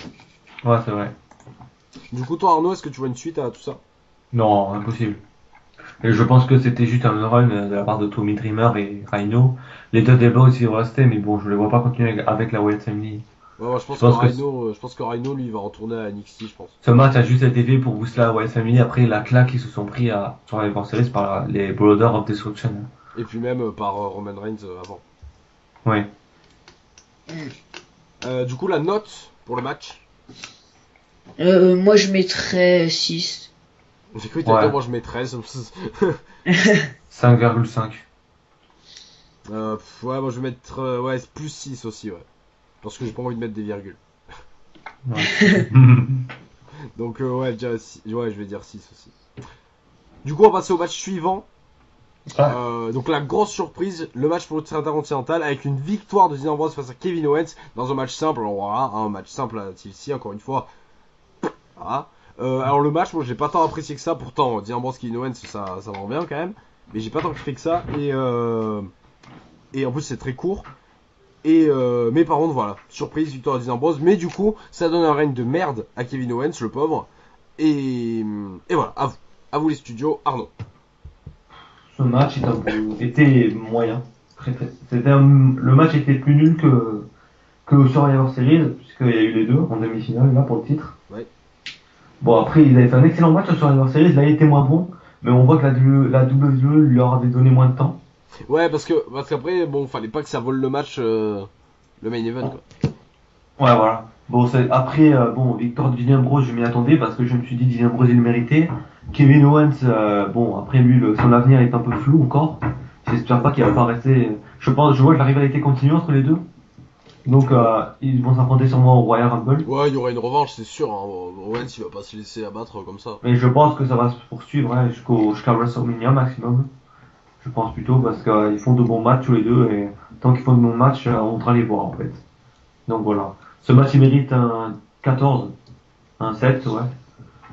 C: Ouais, c'est vrai.
A: Du coup, toi Arnaud, est-ce que tu vois une suite à tout ça?
C: Non, impossible. Et je pense que c'était juste un run de la part de Tommy Dreamer et Rhino. Les deux débuts aussi restaient, mais bon, je les vois pas continuer avec la Wyatt Family.
A: Ouais, moi, je pense que Rhino, lui, va retourner à NXT, je pense.
C: Ce match a juste été fait pour booster la Wyatt Family après la claque qu'ils se sont pris sur la Survivor Series par les Brothers of Destruction.
A: Et puis même par Roman Reigns avant.
C: Ouais.
A: Du coup, la note pour le match.
B: Moi je mettrais 6.
A: J'ai cru que
C: Ouais.
A: moi je mets 13.
C: 5,5.
A: Ouais, moi je vais mettre ouais, plus 6 aussi, ouais. Parce que j'ai pas envie de mettre des virgules.
C: Ouais.
A: Donc ouais, ouais, je vais dire 6 aussi. Du coup, on va passer au match suivant. Donc la grosse surprise, le match pour le titre intercontinental avec une victoire de Dean Ambrose face à Kevin Owens dans un match simple. Alors voilà, un match simple à TLC, encore une fois. Voilà. Alors le match, moi j'ai pas tant apprécié que ça. Pourtant, Dean Ambrose, Kevin Owens, ça va bien quand même. Mais j'ai pas tant kiffé que ça. Et en plus c'est très court. Mais par contre voilà, surprise, victoire de Dean Ambrose. Mais du coup, ça donne un règne de merde à Kevin Owens, le pauvre. Et voilà, à vous les studios, Arnaud.
C: Ce match était moyen. Le match était plus nul que au Survivor Series, puisqu'il y a eu les deux en demi-finale là pour le titre.
A: Ouais.
C: Bon, après, ils avaient fait un excellent match au Survivor Series, là il était moins bon, mais on voit que la WWE leur avait donné moins de temps.
A: Ouais, parce qu'après, bon, fallait pas que ça vole le match, le main event, quoi.
C: Ouais, voilà. Bon, après, victoire de Dean Ambrose, je m'y attendais parce que je me suis dit Dean Ambrose il le méritait. Kevin Owens, bon, après lui, son avenir est un peu flou encore. J'espère pas qu'il va pas rester. Je vois que la rivalité continue entre les deux. Donc, ils vont s'affronter sûrement au Royal Rumble.
A: Ouais, il y aura une revanche, c'est sûr. Hein. Owens, il va pas se laisser abattre comme ça.
C: Mais je pense que ça va se poursuivre hein, jusqu'à WrestleMania maximum. Je pense plutôt parce qu'ils font de bons matchs tous les deux et tant qu'ils font de bons matchs, on voudra les voir en fait. Donc voilà. Ce match il mérite un 14, un 7, ouais.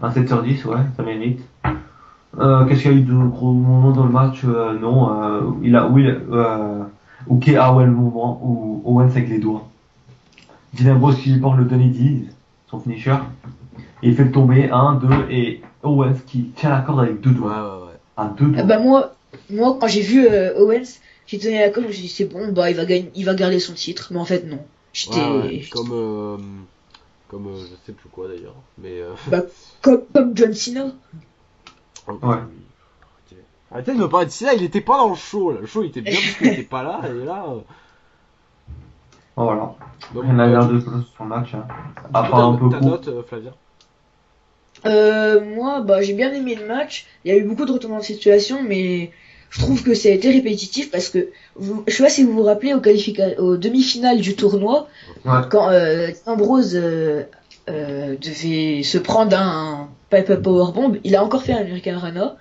C: Un 7 sur 10, ouais, ça mérite. Qu'est-ce qu'il y a eu de gros moments dans le match Non, ou le moment où Owens avec les doigts. Dean Ambrose qui porte le Tony D, son finisher. Et il fait le tomber, 1, 2, et Owens qui tient la corde avec deux doigts.
A: Ouais.
C: À deux doigts.
B: Ah bah moi quand j'ai vu Owens qui tenait la corde, je me suis dit c'est bon, bah il va garder son titre, mais en fait non.
A: Ouais. Comme je sais plus quoi d'ailleurs. Mais
B: Bah, comme John Cena.
C: Ouais.
A: Arrêtez de me parler de Cena, il était pas dans le show là. Le show il était bien parce qu'il était pas là, et là.
C: Voilà.
A: Donc,
C: Rien à dire de plus sur le match. Hein. À part un peu
A: ta
C: court.
A: note, Flavia.
B: Moi, bah, j'ai bien aimé le match. Il y a eu beaucoup de retournements de situation, mais je trouve que ça a été répétitif parce que, je sais pas si vous vous rappelez aux demi-finales du tournoi,
C: Ouais.
B: quand Ambrose devait se prendre un Piper Powerbomb, il a encore fait un American Rana,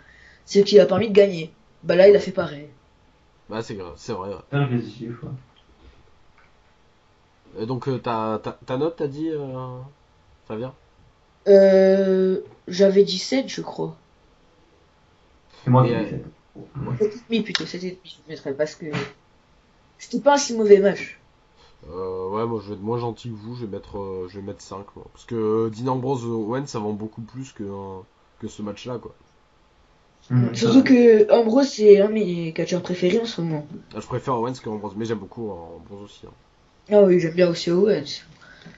B: ce qui lui a permis de gagner. Bah là, il a fait pareil.
A: Bah c'est grave, c'est vrai. Ouais.
C: C'est répétitif, ouais.
A: Donc ta note, t'as dit, Flavia.
B: J'avais 17, je crois.
C: C'est moi qui
A: Et,
C: dis ça.
B: 7,5 plutôt, 7,5 je mettrais parce que c'était pas un si mauvais match.
A: Ouais, moi je vais être moins gentil que vous, je vais mettre 5 moi. Parce que Dean Ambrose Owens ça vend beaucoup plus que ce match là quoi.
B: Surtout que Ambrose c'est un de mes catcheurs préférés en ce moment.
A: Je préfère Owens que Ambrose, mais j'aime beaucoup Ambrose aussi. Hein.
B: Ah oui, j'aime bien aussi Owens.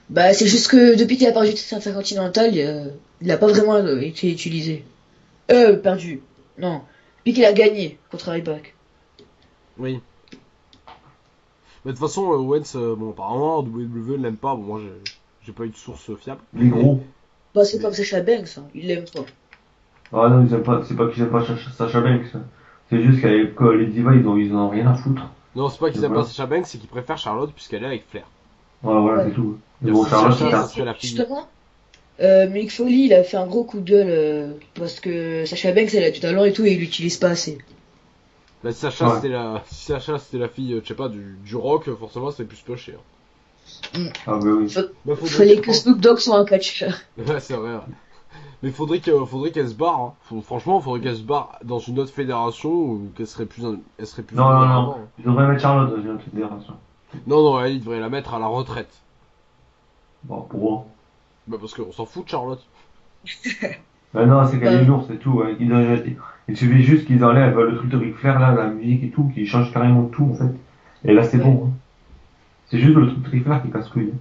B: Bah c'est juste que depuis qu'il a perdu le titre intercontinental, il a pas vraiment été utilisé. Perdu. Non. Depuis qu'il a gagné contre Ryback.
A: Oui. Mais de toute façon, Owens, bon, apparemment, WWE ne l'aime pas. Bon, moi, j'ai pas eu de source fiable.
C: Les gros.
B: Bah c'est comme Sacha Banks, hein. Il l'aime pas.
C: Ah non, ils aiment pas, c'est pas qu'ils aiment pas Sasha Banks. Que les divas, ils en ont rien à foutre.
A: Non, c'est pas qu'ils aiment
C: Voilà.
A: pas Sacha Banks, c'est qu'ils préfèrent Charlotte puisqu'elle est avec Flair.
C: Voilà,
B: Ouais.
C: c'est tout.
A: Et
C: Bon,
A: aussi
C: Charlotte,
A: Sacha,
C: c'est
A: ça
C: un...
A: serait la fille.
B: Justement, Mick Foley, il a fait un gros coup de gueule parce que Sasha Banks, elle a du talent et tout, et il l'utilise pas assez.
A: Bah, Sacha,
C: Ouais.
A: si Sacha, c'était la fille, je sais pas, du rock, forcément, c'est plus pusher.
C: Ah, bah oui.
A: Bah, faudrait
B: Fallait
A: je
B: que
A: pense-
B: Snoop Dogg soit un catcheur.
A: Ouais, c'est vrai. Mais faudrait qu'elle se barre. Hein. Franchement, faudrait qu'elle se barre dans une autre fédération où elle serait plus
C: Non, non, non.
A: vulnérable. Hein.
C: Ils devraient mettre Charlotte dans une autre fédération.
A: Non, non, elle, il devrait la mettre à la retraite.
C: Bon, pour eux.
A: Bah, parce qu'on s'en fout de Charlotte.
C: Bah non, c'est qu'elle est
B: Bah,
C: lourde, c'est tout. Ouais. Il suffit juste qu'ils enlèvent le truc de Ric Flair, là, la musique et tout, qu'ils changent carrément tout, en fait. Et là, c'est
B: ouais.
C: bon. Hein. C'est juste le truc de Ric Flair qui casse couille.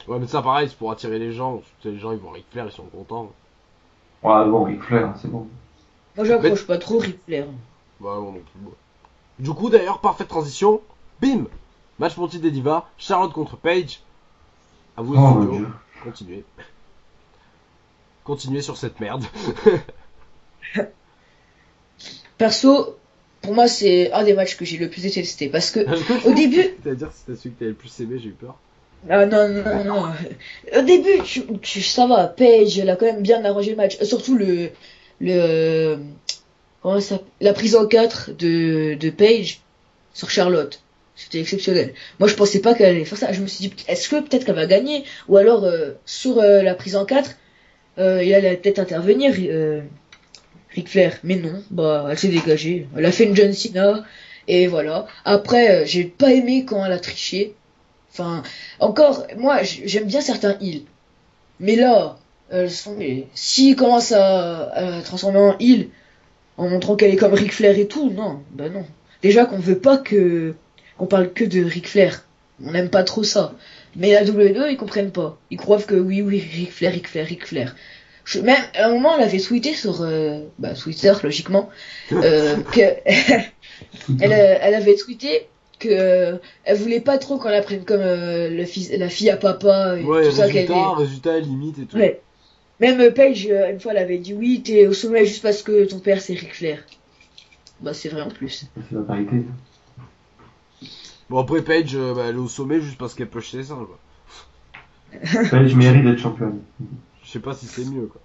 A: Ouais, mais ça, pareil, c'est pour attirer les gens. Les gens, ils vont Ric Flair, ils sont contents.
C: Ouais, bon, Ric Flair, c'est bon.
B: Moi, j'accroche pas trop Ric Flair.
A: Bah, non, non plus. Bon. Du coup, d'ailleurs, parfaite transition. Bim! Match pour le titre des divas. Charlotte contre Paige. À vous,
C: Oh mon
A: studio.
C: dieu.
A: Continuez. Continuez sur cette merde.
B: Perso, pour moi, c'est un des matchs que j'ai le plus détesté parce que au début,
A: C'est-à-dire, c'était celui que t'avais le plus aimé, j'ai eu peur.
B: ah non, non, non, non. Au début, ça va, Paige, elle a quand même bien arrangé le match. Surtout le, comment ça s'appelle, la prise en 4 de Paige sur Charlotte. C'était exceptionnel. Moi, je pensais pas qu'elle allait faire ça. Je me suis dit, est-ce que peut-être qu'elle va gagner? Ou alors, sur la prise en 4, il allait peut-être intervenir, Ric Flair. Mais non, bah, elle s'est dégagée. Elle a fait une John Cena. Et voilà. Après, j'ai pas aimé quand elle a triché. Enfin, encore, moi, j'aime bien certains heals. Mais là, s'ils commencent à transformer en heal, en montrant qu'elle est comme Ric Flair et tout, non, bah non. Déjà qu'on veut pas qu'on parle que de Ric Flair. On n'aime pas trop ça. Mais la WWE, ils comprennent pas. Ils croient que oui, oui, Ric Flair, Ric Flair, Ric Flair. Même, à un moment, elle avait tweeté sur, Twitter, logiquement, que, elle avait tweeté que, elle voulait pas trop qu'on la prenne comme, la fille à papa et
A: Ouais,
B: tout ça qu'elle est.
A: résultat, limite et tout.
B: Ouais. Même Paige, une fois, elle avait dit oui, t'es au sommet juste parce que ton père c'est Ric Flair. Bah, c'est vrai en plus.
C: C'est la vérité.
A: Bon, après, Paige, bah, elle est au sommet juste parce qu'elle peut chez ça, quoi.
C: Paige mérite d'être championne.
A: Je sais pas si c'est mieux, quoi.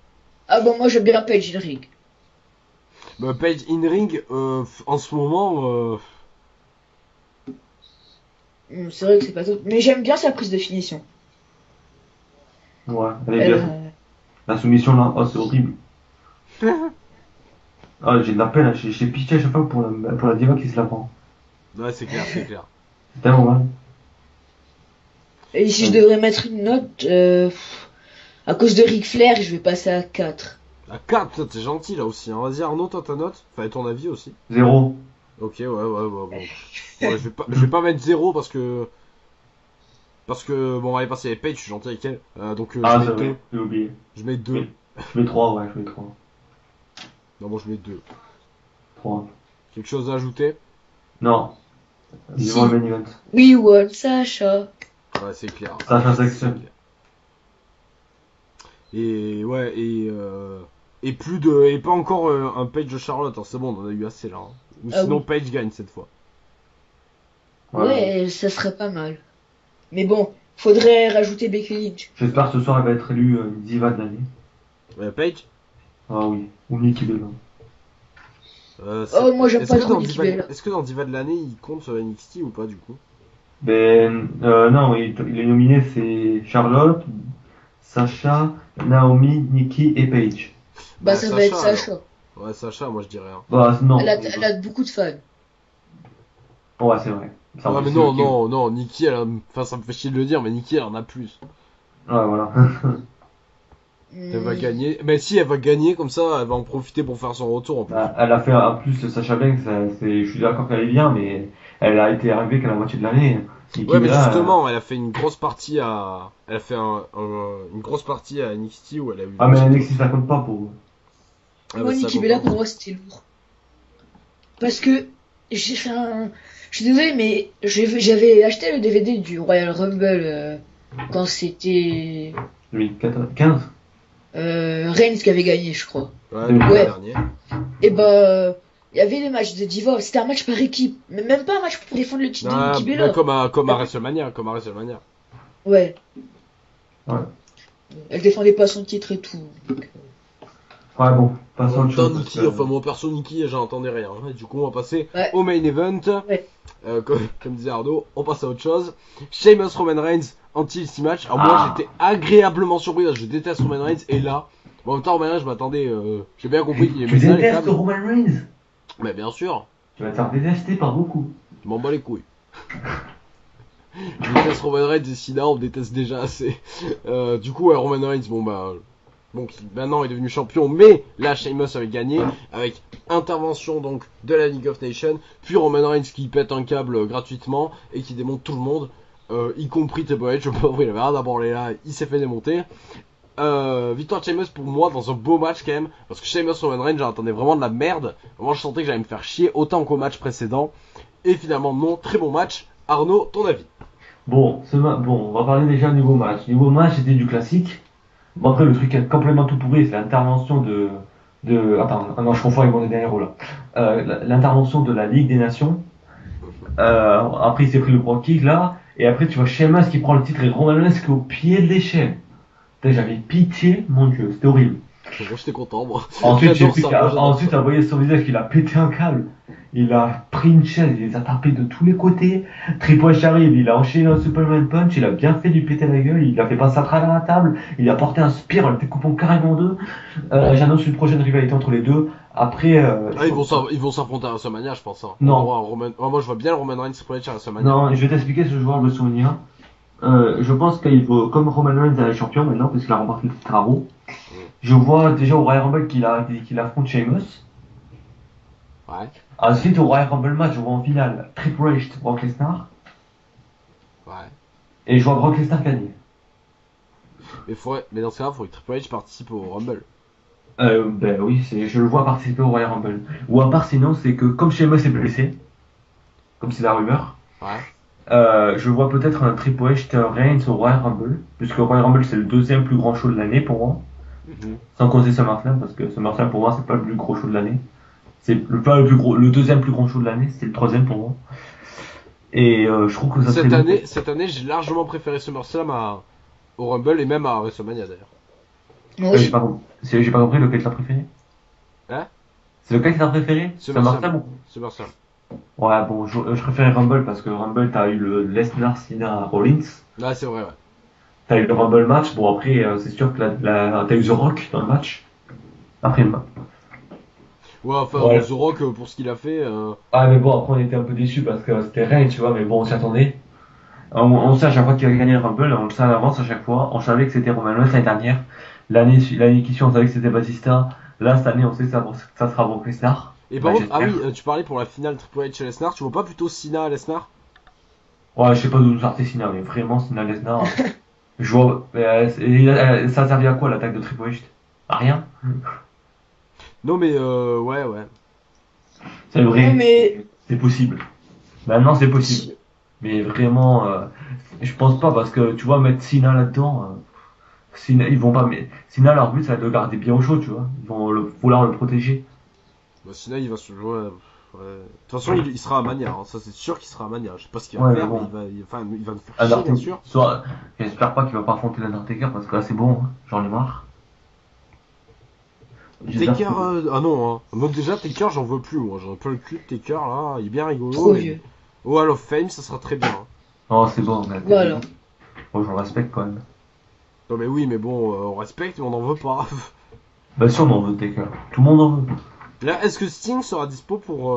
B: Ah bon, moi j'aime bien Paige in ring.
A: Bah, Paige in ring, en ce moment,
B: C'est vrai que c'est pas tout. Mais j'aime bien sa prise de finition.
C: Ouais, elle est
B: Elle,
C: bien. La soumission là, oh, c'est horrible. Ah, j'ai de la peine, hein. J'ai pitié à chaque fois pour la diva qui se la prend.
A: ouais, c'est clair, c'est clair.
C: C'est tellement mal.
B: Et si je devrais mettre une note, à cause de Ric Flair, je vais passer à 4.
A: À 4, toi, t'es gentil, là, aussi, hein. Vas-y, Arnaud, toi, ta note. Enfin, ton avis aussi.
C: 0.
A: Ok, ouais, bon. Ouais, je vais pas mettre 0 parce que, bon, allez, passer les Paige, je suis gentil avec elle. Donc,
C: Ah,
A: je
C: c'est
A: mets 2.
C: vrai, j'ai oublié.
A: Je mets 2.
C: Je mets 3, ouais, je mets 3.
A: Non, bon, je mets 2.
C: 3.
A: Quelque chose à ajouter?
C: Non.
B: Si.
C: Vivant le main event.
B: We want Sacha.
A: Ouais, c'est clair.
C: Sacha
A: C'est
C: Sexton.
A: clair. Et, ouais, et pas encore un Paige de Charlotte, hein. C'est bon, on en a eu assez, là. Hein. Ou
B: Ah
A: sinon,
B: oui.
A: Paige gagne cette fois.
B: Ouais, ça serait pas mal. Mais bon, faudrait rajouter Becky Lynch.
C: J'espère que ce soir elle va être élue diva de l'année.
A: Paige?
C: Ah oui. Ou Nikki Bella.
B: Oh, moi, j'aime
A: est-ce
B: pas
A: que
B: trop
A: dans
B: Nikki
A: Diva...
B: Bella.
A: Est-ce que dans Diva de l'année, il compte NXT ou pas, du coup?
C: Ben, non, il est nominé, c'est Charlotte, Sacha, Naomi, Nikki et Paige.
B: Bah, ça va être
A: Sacha,
B: Sacha.
A: alors. Ouais, Sacha, moi je dirais. Hein.
C: Bah, non.
B: Elle a beaucoup de fans.
C: Ouais, c'est vrai. Ça,
A: Ouais, mais
C: c'est
A: non,
C: ok.
A: non, Nikki, enfin, ça me fait chier de le dire, mais Nikki, elle en a plus.
C: Ouais, voilà.
A: Elle va gagner. Mais si, elle va gagner, comme ça, elle va en profiter pour faire son retour en plus.
C: Bah, elle a fait en plus Sacha Banks, je suis d'accord qu'elle est bien, mais elle a été arrivée qu'à la moitié de l'année. Nikki
A: Ouais, mais
C: Bella,
A: justement, elle a fait une grosse partie à. Elle a fait une grosse partie à NXT où elle a eu.
C: Ah, mais NXT ça compte pas pour eux.
A: Ah, bah,
B: Moi,
A: ça
B: Nikki
A: vaut
B: Bella,
A: pas.
B: pour moi, c'était lourd. Parce que j'ai fait un. Je suis désolé, mais j'avais acheté le DVD du Royal Rumble quand c'était
C: 2015.
B: Reigns qui avait gagné, je crois.
A: Ouais,
C: Ouais.
A: le dernier.
B: Et bah, il y avait des matchs de Diva, c'était un match par équipe, mais même pas un match pour défendre le titre de
A: Ah,
B: Nikki
A: bah,
B: Bella.
A: comme à WrestleMania.
B: Ouais.
C: Ouais.
B: Elle défendait pas son titre et tout. Donc,
C: Ouais, bon, passons à autre
A: Putain,
C: chose.
A: Nikki, enfin moi perso Nikki, j'entendais rien. Et du coup, on va passer
B: Ouais.
A: au main event.
B: Ouais.
A: Comme disait Arnaud, on passe à autre chose. Sheamus Roman Reigns anti match. Alors moi,
C: Ah.
A: j'étais agréablement surpris parce que je déteste Roman Reigns. Et là, bon, en même temps, Roman Reigns, je m'attendais. J'ai bien compris qu'il
C: Tu
A: aimait ça, les
C: détestes
A: femmes.
C: Roman Reigns?
A: Mais bien sûr,
C: Tu vas te faire détester par beaucoup.
A: je m'en bats les couilles. Je déteste Roman Reigns et Cena, on me déteste déjà assez. Du coup, ouais, Roman Reigns, bon, qui maintenant est devenu champion, mais là, Sheamus avait gagné avec intervention donc de la League of Nations, puis Roman Reigns qui pète un câble gratuitement et qui démonte tout le monde, y compris Triple H. Je pauvre, il avait rien à branler là, il s'est fait démonter. Victoire de Sheamus pour moi dans un beau match quand même, parce que Sheamus Roman Reigns, j'attendais vraiment de la merde. Moi, je sentais que j'allais me faire chier autant qu'au match précédent, et finalement non, très bon match. Arnaud, ton avis?
C: Bon, on va parler déjà niveau match. Niveau match, c'était du classique. Bon, après, le truc qui est complètement tout pourri, c'est l'intervention Attends, ah non, je confonds avec mon dernier rôle là. L'intervention de la Ligue des Nations. Après, il s'est pris le gros kick là. Et après, tu vois Sheamus qui prend le titre et Roman Reigns qui est au pied de l'échelle. Putain, j'avais pitié, mon dieu, c'était horrible.
A: Moi, j'étais content, moi.
C: Ensuite,
A: J'adore ça, moi, j'adore
C: ensuite,
A: ça.
C: t'as voyé son visage qu'il a pété un câble. Il a pris une chaise, il les a tapés de tous les côtés. Triple H arrive, il a enchaîné un Superman Punch, il a bien fait lui péter la gueule, il a fait passer à travers la table, il a porté un spear en le découpant carrément en deux. J'annonce une prochaine rivalité entre les deux. Après,
A: Ah, ils vont s'affronter à WrestleMania, je pense. Hein.
C: Non.
A: On aura un Roman... Ah, moi, je vois bien le Roman Reigns Triple H à WrestleMania.
C: non, je vais t'expliquer ce joueur de souvenir. Je pense qu'il faut, comme Roman Reigns est champion maintenant, parce qu'il a remporté le titre à Raw, je vois déjà au Royal Rumble qu'il affronte Sheamus.
A: Ouais.
C: Ensuite, au Royal Rumble match, je vois en finale Triple H, Brock Lesnar,
A: Ouais.
C: et je vois Brock Lesnar gagner.
A: Mais dans ce cas-là, il faudrait que Triple H participe au Rumble.
C: Ben oui, je le vois participer au Royal Rumble. Ou à part sinon, c'est que comme Sheamus est blessé, comme c'est la rumeur,
A: Ouais.
C: je vois peut-être un Triple H Reigns au Royal Rumble, puisque le Royal Rumble c'est le deuxième plus grand show de l'année pour moi, sans compter SummerSlam, parce que SummerSlam pour moi c'est pas le plus gros show de l'année. C'est pas le plus gros, le deuxième plus grand show de l'année, c'est le troisième pour moi. Et je trouve que ça serait
A: Cette année, j'ai largement préféré SummerSlam au Rumble et même à WrestleMania d'ailleurs.
B: moi aussi.
C: J'ai pas compris lequel t'as préféré.
A: Hein?
C: C'est lequel que t'as préféré?
A: SummerSlam.
C: ou-
A: SummerSlam.
C: Ouais, bon, je préférais Rumble parce que Rumble, t'as eu le Lesnar, Cena, Rollins.
A: Ouais, c'est vrai, ouais.
C: T'as eu le Rumble match. Bon, après, c'est sûr que t'as eu The Rock dans le match. Après le match.
A: Ouais, enfin,
C: Ouais.
A: The Rock, pour ce qu'il a fait.
C: Ah, mais bon, après, on était un peu déçus parce que c'était Reigns, tu vois, mais bon, on s'y attendait. On sait à chaque fois qu'il a gagné le Rumble, on le sait à l'avance à chaque fois. On savait que c'était Roman Reigns l'année dernière. L'année qui suit, on savait que c'était Batista. Là, cette année, on sait que ça sera Brock Lesnar.
A: Et par
C: Bah,
A: contre, ah
C: j'espère.
A: oui, tu parlais pour la finale Triple H et Lesnar, tu vois pas plutôt Cena Lesnar?
C: Ouais, je sais pas d'où sortait Cena, mais vraiment, Cena Lesnar. Je vois. Ça a servi à quoi l'attaque de Triple H? À rien.
A: Non, mais ouais.
C: C'est vrai.
B: Non, mais-
C: C'est possible. Maintenant, c'est possible. Mais vraiment, je pense pas parce que tu vois, mettre Cena là-dedans. Cena, ils vont pas. Cena, leur but, ça va être de le garder bien au chaud, tu vois. Ils vont vouloir le protéger.
A: Bah, Cena, il va se jouer. Ouais. De toute façon, il sera à Mania, hein. Ça c'est sûr qu'il sera à Mania. Je sais pas ce qu'il va
C: Ouais,
A: faire,
C: mais bon.
A: mais il va nous faire chier, bien
C: Undertaker.
A: sûr.
C: J'espère pas qu'il va pas affronter l'Undertaker parce que là, c'est bon, hein. J'en ai marre. J'espère
A: Taker,
C: que-
A: ah non, hein. Moi déjà, Taker, j'en veux plus, moi. J'en ai pas le cul de Taker là, il est bien rigolo.
B: Trop
A: mais-
B: vieux.
A: Au Hall of Fame, ça sera très bien. Hein.
C: Oh, c'est bon, mais
B: Voilà.
C: Bon, je le respecte quand même.
A: Non, mais oui, mais bon, on respecte, mais on n'en veut pas.
C: Bah, sûr, on en veut Taker. Tout le monde en veut.
A: Là, est-ce que Sting sera dispo pour.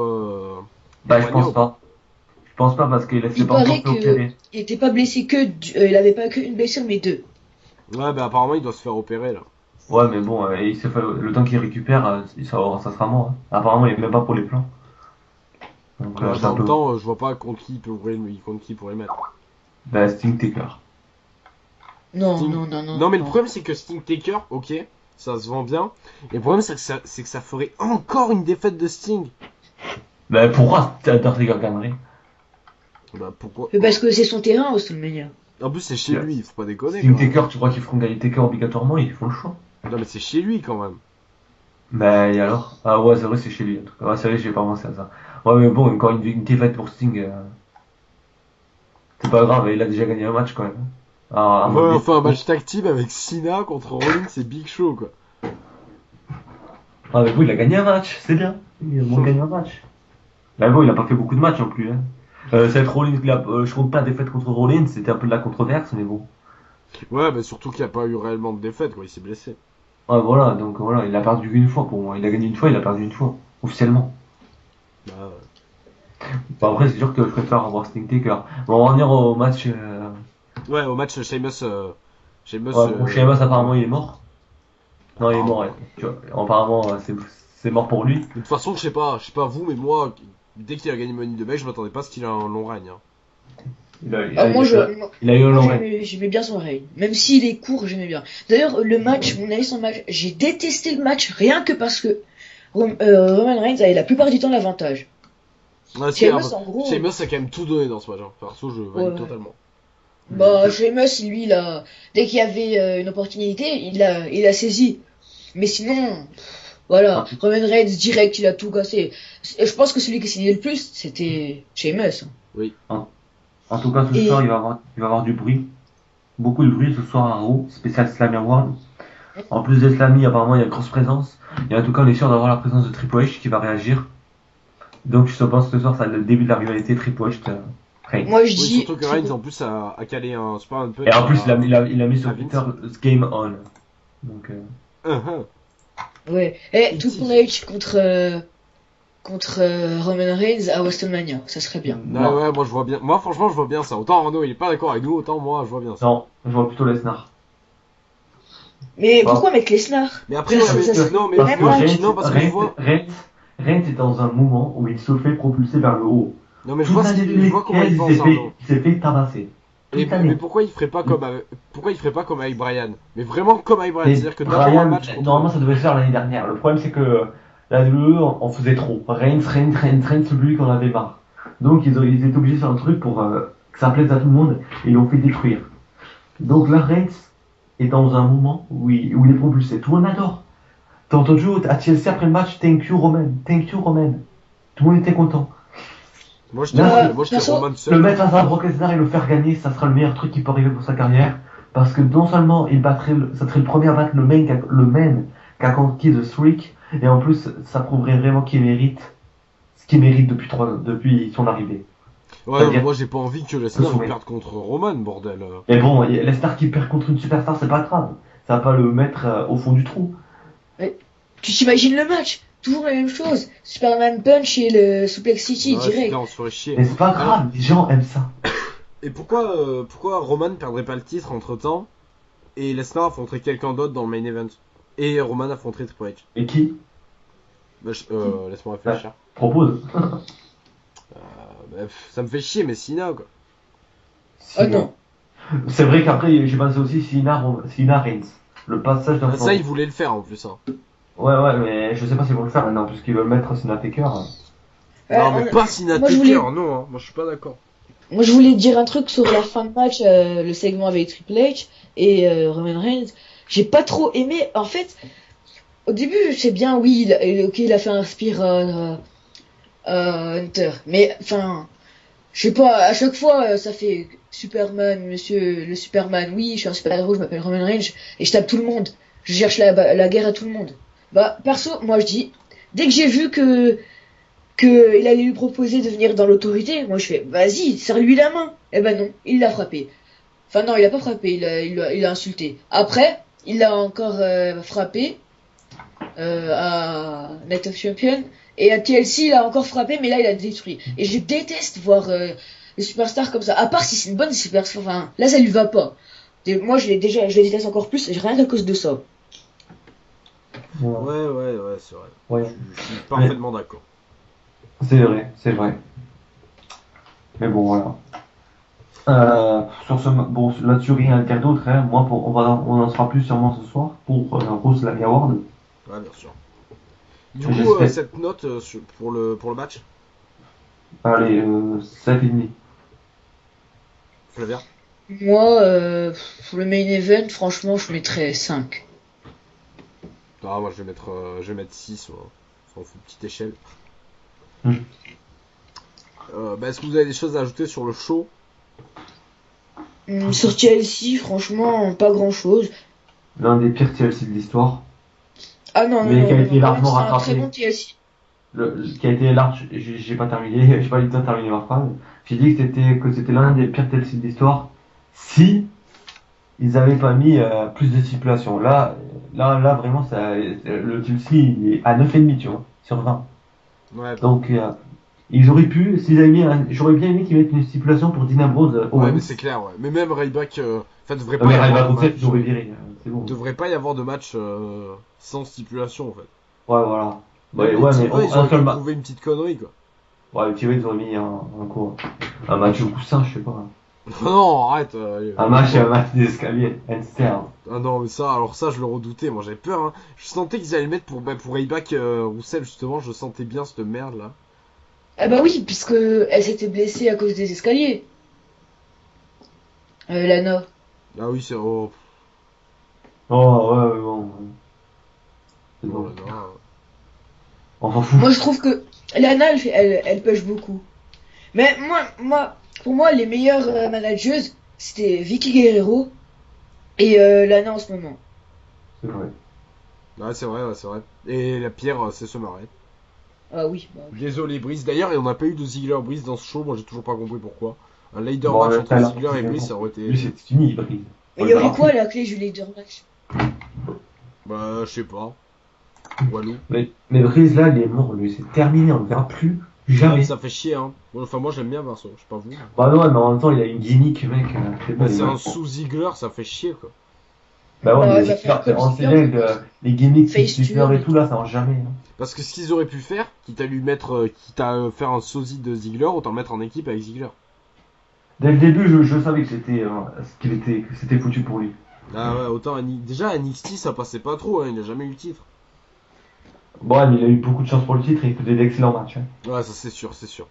C: Bah, je
A: Mania ou
C: pense pas. Je pense pas parce qu'il s'est
B: Il
C: pas encore
B: paraît
C: fait opérer.
B: qu'il était pas blessé il avait pas qu'une blessure, mais deux.
A: Ouais, bah apparemment, il doit se faire opérer là.
C: Ouais, mais bon, il s'est fait, le temps qu'il récupère, ça sera mort. Hein. Apparemment, il est même pas pour les plans. Donc,
A: Ouais,
C: c'est un
A: en même
C: peu.
A: temps, je vois pas contre qui il contre qui il pourrait le mettre.
C: Bah, Sting Taker.
B: Non,
A: Sting-
B: non.
A: Non, mais le problème, c'est que Sting Taker, ok, ça se vend bien. Et le problème, c'est que ça ferait encore une défaite de Sting.
C: Bah, pourquoi Undertaker gagnerait?
A: Bah pourquoi?
B: Mais parce que c'est son terrain, WrestleMania.
A: En plus, c'est chez lui, il faut pas déconner.
C: Sting
A: Quand même.
C: Taker, tu crois qu'ils feront gagner Taker obligatoirement? Ils font le choix.
A: Non, mais c'est chez lui quand même.
C: Bah, et alors? Ah, ouais, c'est vrai, c'est chez lui. En tout cas. Ouais, c'est vrai, j'ai pas pensé à ça. Ouais, mais bon, encore une défaite pour Sting. C'est pas grave, il a déjà gagné un match quand même.
A: Ouais, enfin un match tag team avec Cena contre Rollins et Big Show quoi.
C: Ah, mais bon, il a gagné un match, c'est bien. Il a au moins gagné un match. Mais bon, il a pas fait beaucoup de matchs non plus. Hein. Cette Rollins, je compte pas la défaite contre Rollins, c'était un peu de la controverse, mais bon.
A: Ouais, mais surtout qu'il n'y a pas eu réellement de défaite quoi, il s'est blessé.
C: Ouais, voilà, donc voilà, il a perdu une fois pour moi. Il a gagné une fois, il a perdu une fois, officiellement.
A: Bah ouais.
C: Bon, après, c'est sûr que je préfère avoir Sting Taker. Bon, on va revenir au match.
A: Ouais, au match Sheamus. Sheamus.
C: Ouais, bon, Sheamus, apparemment, il est mort. Non, il est mort,
A: Apparemment,
C: ouais.
A: ouais.
C: Tu vois, apparemment, c'est mort pour lui.
A: De toute façon, je sais pas vous, mais moi, dès qu'il a gagné Money de Bank, je m'attendais pas à ce qu'il ait un long règne. Hein.
B: Ah, moi,
C: Il a eu un long règne.
B: j'aimais bien son règne. Même s'il est court, j'aimais bien. D'ailleurs, le match, mon avis, son match, j'ai détesté le match rien que parce que Roman Reigns avait la plupart du temps l'avantage.
A: Ouais,
B: Sheamus, en gros.
A: Sheamus a quand même tout donné dans ce match. Hein. Perso, je valide
B: Ouais.
A: totalement.
B: Bah, Sheamus, lui, dès qu'il y avait une opportunité, il a saisi. Mais sinon, voilà, Roman Reigns, direct, il a tout cassé. Et je pense que celui qui signait le plus, c'était Sheamus.
A: Oui.
C: En tout cas, ce soir, il va y avoir du bruit. Beaucoup de bruit ce soir à Raw, spécial Slammy Award. En plus des Slammy, apparemment, il y a une grosse présence. Et en tout cas, on est sûr d'avoir la présence de Triple H qui va réagir. Donc, je pense que ce soir, c'est le début de la rivalité Triple H. Reigns.
B: Moi, je
A: Oui,
B: dis.
A: surtout que Reigns, en plus, a calé un Super Punch.
C: Et en plus, il a mis sur
A: à
C: Twitter Game On. Donc,
B: Ouais. Et Triple H contre Roman Reigns à WrestleMania, ça serait bien.
A: Non, ouais, moi je vois bien. Moi franchement, je vois bien ça. Autant Arnaud il est pas d'accord avec nous, autant moi je vois bien ça.
C: Non, je vois plutôt Lesnar.
B: Mais pourquoi mettre Lesnar?
A: Mais après,
B: Ça,
A: non, mais
C: parce que
A: moi,
C: Reigns,
A: non, parce que je vois.
C: Reigns est dans un moment où il se fait propulser vers le haut.
A: Non, mais je vois comment il pense, Arnaud.
C: Il s'est fait tabasser.
A: Mais pourquoi il ferait pas comme avec Brian? Mais vraiment comme avec Brian, c'est-à-dire que dans un match.
C: Normalement, ça devait se faire l'année dernière. Le problème, c'est que la WWE en faisait trop. Reigns, celui qu'on avait marre. Donc, ils étaient obligés de faire un truc pour que ça plaise à tout le monde et ils l'ont fait détruire. Donc là, Reigns est dans un moment où il est propulsé. Tout le monde adore. T'as entendu à Chelsea après le match, thank you Roman. Tout le monde était content.
A: Moi, je dis Roman seul.
C: Le mettre face à Brock Lesnar et le faire gagner, ça sera le meilleur truc qui peut arriver pour sa carrière. Parce que non seulement ça serait le premier à battre le man qui a conquis The Streak, et en plus, ça prouverait vraiment qu'il mérite ce qu'il mérite depuis son arrivée.
A: Ouais, mais moi j'ai pas envie que Lesnar perde contre Roman, bordel.
C: Mais bon, Lesnar qui perd contre une superstar, c'est pas grave. Ça va pas le mettre au fond du trou.
B: Mais, tu t'imagines le match? Toujours la même chose. Superman Punch et le Suplex City direct.
A: Là, on se ferait chier.
C: Mais c'est pas grave, les gens aiment ça.
A: Et pourquoi Roman perdrait pas le titre entre temps et Lesnar affronterait quelqu'un d'autre dans le main event et Roman affronterait Triple H?
C: Et qui?
A: Laisse-moi réfléchir.
C: Propose.
A: Ça me fait chier, mais Cena quoi.
B: Oh non.
C: C'est vrai qu'après j'ai pensé aussi Cena Reigns. Le passage d'un
A: Ça ils voulaient le faire en plus. Hein.
C: Ouais, mais je sais pas s'ils vont le faire maintenant, puisqu'ils veulent mettre Cena Taker.
A: Non, mais pas Cena Taker, non, hein. Moi je suis pas d'accord.
B: Moi je voulais dire un truc sur la fin de match, le segment avec Triple H et Roman Reigns. J'ai pas trop aimé, en fait. Au début, c'est bien, oui, il a fait un spear Hunter. Mais, enfin, je sais pas, à chaque fois, ça fait Superman, monsieur le Superman. Oui, je suis un super-héros, je m'appelle Roman Reigns et je tape tout le monde. Je cherche la guerre à tout le monde. Bah, perso, moi je dis, dès que j'ai vu que il allait lui proposer de venir dans l'autorité, moi je fais, vas-y, serre-lui la main. Eh ben non, il l'a frappé. Enfin non, il a pas frappé, il a insulté. Après, il l'a encore frappé à Night of Champions. Et à TLC, il a encore frappé, mais là, il a détruit. Et je déteste voir les superstars comme ça. À part si c'est une bonne superstar. Enfin, là, ça lui va pas. Et moi, je les déteste encore plus, rien qu'à cause de ça.
A: Ouais, c'est vrai.
C: Ouais.
A: Je suis parfaitement d'accord.
C: C'est vrai. Mais bon, voilà. Sur ce, bon, là-dessus, rien à dire d'autre, hein. Moi, on en sera plus sûrement ce soir pour Rose Slammy Award.
A: Ouais, bien sûr. Du coup, cette note pour le match?
C: Allez, 7,5.
A: Flavien?
B: Moi, pour le main event, franchement, je mettrais 5.
A: Ah, moi, je vais mettre 6, moi. Ça en fout une petite échelle. Est-ce que vous avez des choses à ajouter sur le show?
B: Sur Chelsea, franchement, pas grand-chose.
C: L'un des pires TLC de l'histoire.
B: Ah non, non,
C: Mais
B: non,
C: qui a
B: non,
C: été
B: non,
C: largement
B: c'est un
C: rattrapé.
B: très bon TLC.
C: Qui a été large, j'ai pas terminé, j'ai pas eu le temps de terminer ma phrase. J'ai dit que c'était l'un des pires TLC de l'histoire si ils avaient pas mis plus de stipulations. Là, vraiment, le TLC il est à 9,5, tu vois, sur 20.
A: Ouais.
C: Donc, ils auraient pu, s'ils avaient mis j'aurais bien aimé qu'ils mettent une stipulation pour Dean Ambrose
A: Ouais,
C: Owens.
A: mais c'est clair, ouais. Mais même Ryback, enfin, devrait
C: Non,
A: pas
C: mais
A: y avoir
C: Ryback
A: de
C: Rousseff,
A: match.
C: ils auraient viré, c'est bon.
A: Devrait pas y avoir de match sans stipulation, en fait.
C: Ouais, voilà.
A: Même les
C: Ouais, mais
A: divas, ils
C: un
A: auraient
C: seul
A: pu
C: match.
A: trouver une petite connerie, quoi.
C: Ouais, les TV, ils auraient mis un match au coussin, je sais pas.
A: Non, arrête.
C: Un match d'escalier, handstand.
A: Ah non, mais ça, alors ça, je le redoutais. Moi, j'avais peur, hein. Je sentais qu'ils allaient le mettre pour Ryback Roussel, justement. Je sentais bien cette merde, là.
B: Ah bah oui, puisque elle s'était blessée à cause des escaliers. Lana.
A: Ah oui, c'est. Oh,
C: Oh, ouais, bon. C'est
A: oh
C: bon.
A: là là.
C: On s'en fout.
B: Moi, je trouve que Lana, elle pêche beaucoup. Mais pour moi, les meilleures manageuses, c'était Vicky Guerrero et Lana en ce moment.
C: C'est vrai.
A: Ouais, c'est vrai, ouais, c'est vrai. Et la pire, c'est ce marais.
B: Ah oui, bah oui.
A: Désolé, Brice. D'ailleurs, on n'a pas eu de Ziggler Brice dans ce show. Moi, j'ai toujours pas compris pourquoi. Un leader
C: Bon,
A: match
C: là,
A: entre
C: là,
A: Ziggler et
C: c'est
A: Brice,
C: bon.
A: ça aurait été.
C: Lui, c'est une hybride.
B: Mais il y aurait quoi à la clé du leader match?
A: Bah, je sais pas. Walou.
C: Mais Breeze, là, il est mort, lui. C'est terminé, on ne le verra plus.
A: Ouais,
C: Jamais.
A: ça fait chier, hein. Enfin, moi, j'aime bien Verso. Je sais pas vous.
C: Bah non, mais en même temps, il a une gimmick, mec. C'est bon,
A: Bah,
C: il
A: c'est
C: est
A: un
C: mort.
A: sous-Ziggler, ça fait chier, quoi.
C: Bah ouais,
B: Bah,
C: mais
B: il va faire comme
C: on sait
B: Ziggler,
C: bien
B: je pense.
C: que les gimmicks
B: Face
C: Ziggler
B: turn
C: et tout, là, ça marche jamais. Hein.
A: Parce que ce qu'ils auraient pu faire, quitte à lui mettre, quitte à faire un sosie de Ziggler, autant le mettre en équipe avec Ziggler.
C: Dès le début, je savais que que c'était foutu pour lui.
A: Ah ouais, autant déjà NXT, ça passait pas trop, hein, il a jamais eu le titre.
C: Bon, mais il a eu beaucoup de chance pour le titre et il faisait d'excellents matchs. Hein.
A: Ouais, ça c'est sûr, c'est sûr.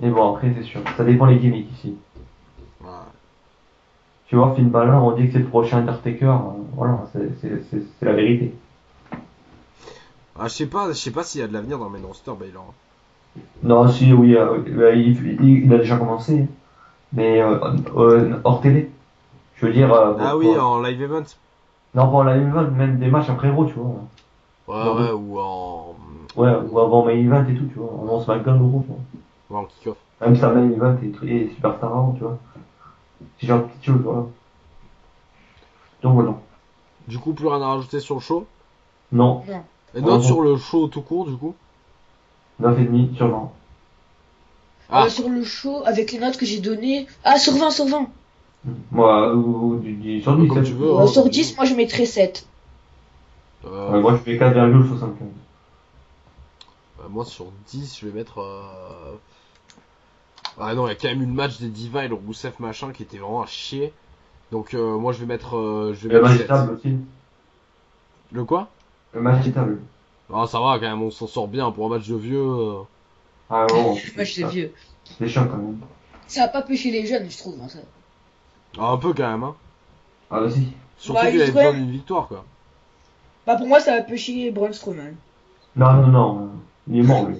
C: Et bon, après, c'est sûr. Ça dépend les gimmicks ici.
A: Ouais.
C: Tu vois, Finn Balor, on dit que c'est le prochain Undertaker. Voilà, c'est la vérité.
A: Ah, je sais pas s'il y a de l'avenir dans le main roster, Baylor.
C: Non, si, oui, il a déjà commencé. Hein. Mais hors télé. Je veux dire.
A: Ah oui, en live event.
C: Non, pas en live event, même des matchs après Raw, tu vois.
A: Ouais,
C: Dans
A: ouais, ou en.
C: Ouais, ou avant main event et tout, tu vois. Avant SmackDown ou Raw, tu vois.
A: Ou en kick-off.
C: Même ça main event et Superstar avant, tu vois. C'est genre petite chose, voilà. Donc voilà.
A: Du coup, plus rien à rajouter sur le show.
C: Non,
B: Non.
A: Et note
C: non.
A: sur le show tout court, du coup.
C: 9,5 sur 20.
A: Ah,
B: Sur le show, avec les notes que j'ai données. Ah, sur 20, sur 20.
C: Moi, sur 10,
A: comme tu veux. hein.
B: Sur 10, moi je mettrais 7.
A: Euh,
C: moi, je fais 4,75.
A: Moi, sur 10, je vais mettre. Ah non, il y a quand même eu le match des Divas et le Rousseff machin qui était vraiment à chier. Donc, moi, je vais mettre. Je vais
C: Le
A: mettre
C: match
A: 7.
C: table aussi.
A: Le quoi?
C: Le match table.
A: Ah, ça va quand même, on s'en sort bien pour un match de vieux.
C: Ah bon,
B: Moi je suis vieux.
C: c'est chiant quand même.
B: Ça a pas pêché les jeunes, je trouve. Hein, ça.
A: Ah, un peu quand même, hein.
C: Ah bah si.
A: Surtout
B: Bah,
A: qu'il avait
B: il
A: besoin
B: serait-
A: d'une victoire, quoi.
B: Bah, pour moi, ça a pêché Braun Strowman.
C: Non. Il est mort, lui.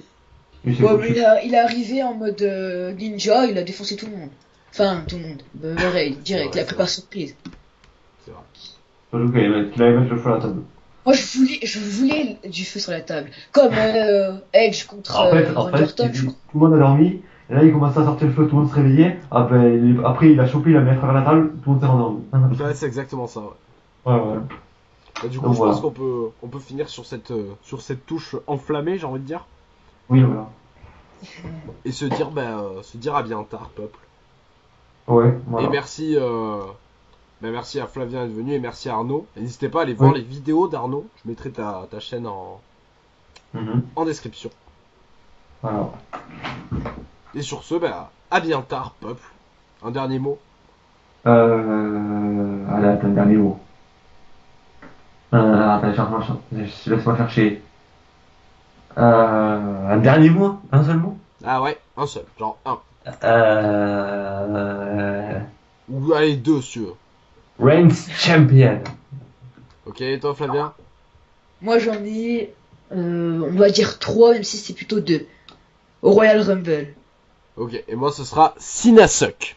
C: Lui, c'est
B: Ouais,
C: foutu.
B: mais il est arrivé en mode ninja, il a défoncé tout le monde. Enfin, tout le monde. Pareil, direct,
A: vrai,
B: la prépa surprise.
A: C'est vrai.
C: Surtout qu'il allait mettre le feu à la table.
B: Moi, je voulais du feu sur la table. Comme Edge contre
C: En fait,
B: Randy Orton,
C: tout
B: je crois.
C: le monde a dormi. Et là, il commençait à sortir le feu, tout le monde se réveillait. Après, il a chopé, il a mis à travers la table, tout le monde s'est rendormi.
A: Ouais, c'est exactement ça, ouais.
C: Ouais.
A: Bah, du coup,
C: Donc,
A: je
C: voilà.
A: pense qu'on peut finir sur cette touche enflammée, j'ai envie de dire.
C: Oui, voilà.
A: Et se dire à bien tard, peuple.
C: Ouais, voilà.
A: Et merci, merci à Flavien d'être venu et merci à Arnaud. Et n'hésitez pas à aller voir les vidéos d'Arnaud. Je mettrai ta chaîne
C: Mhm.
A: en description.
C: Voilà.
A: Et sur ce, à bien tard, peuple. Un dernier mot.
C: Allez, attends, dernier mot. Attends, laisse-moi chercher. Un dernier mot? Un seul mot?
A: Ah ouais, un seul, genre un.
C: Euh...
A: Ou allez, deux, si tu veux.
C: Reigns Champion.
A: Ok, et toi, Flavien?
B: Moi, j'en ai, on va dire 3, même si c'est plutôt 2. Au Royal Rumble.
A: Ok, et moi, ce sera Sinasuck.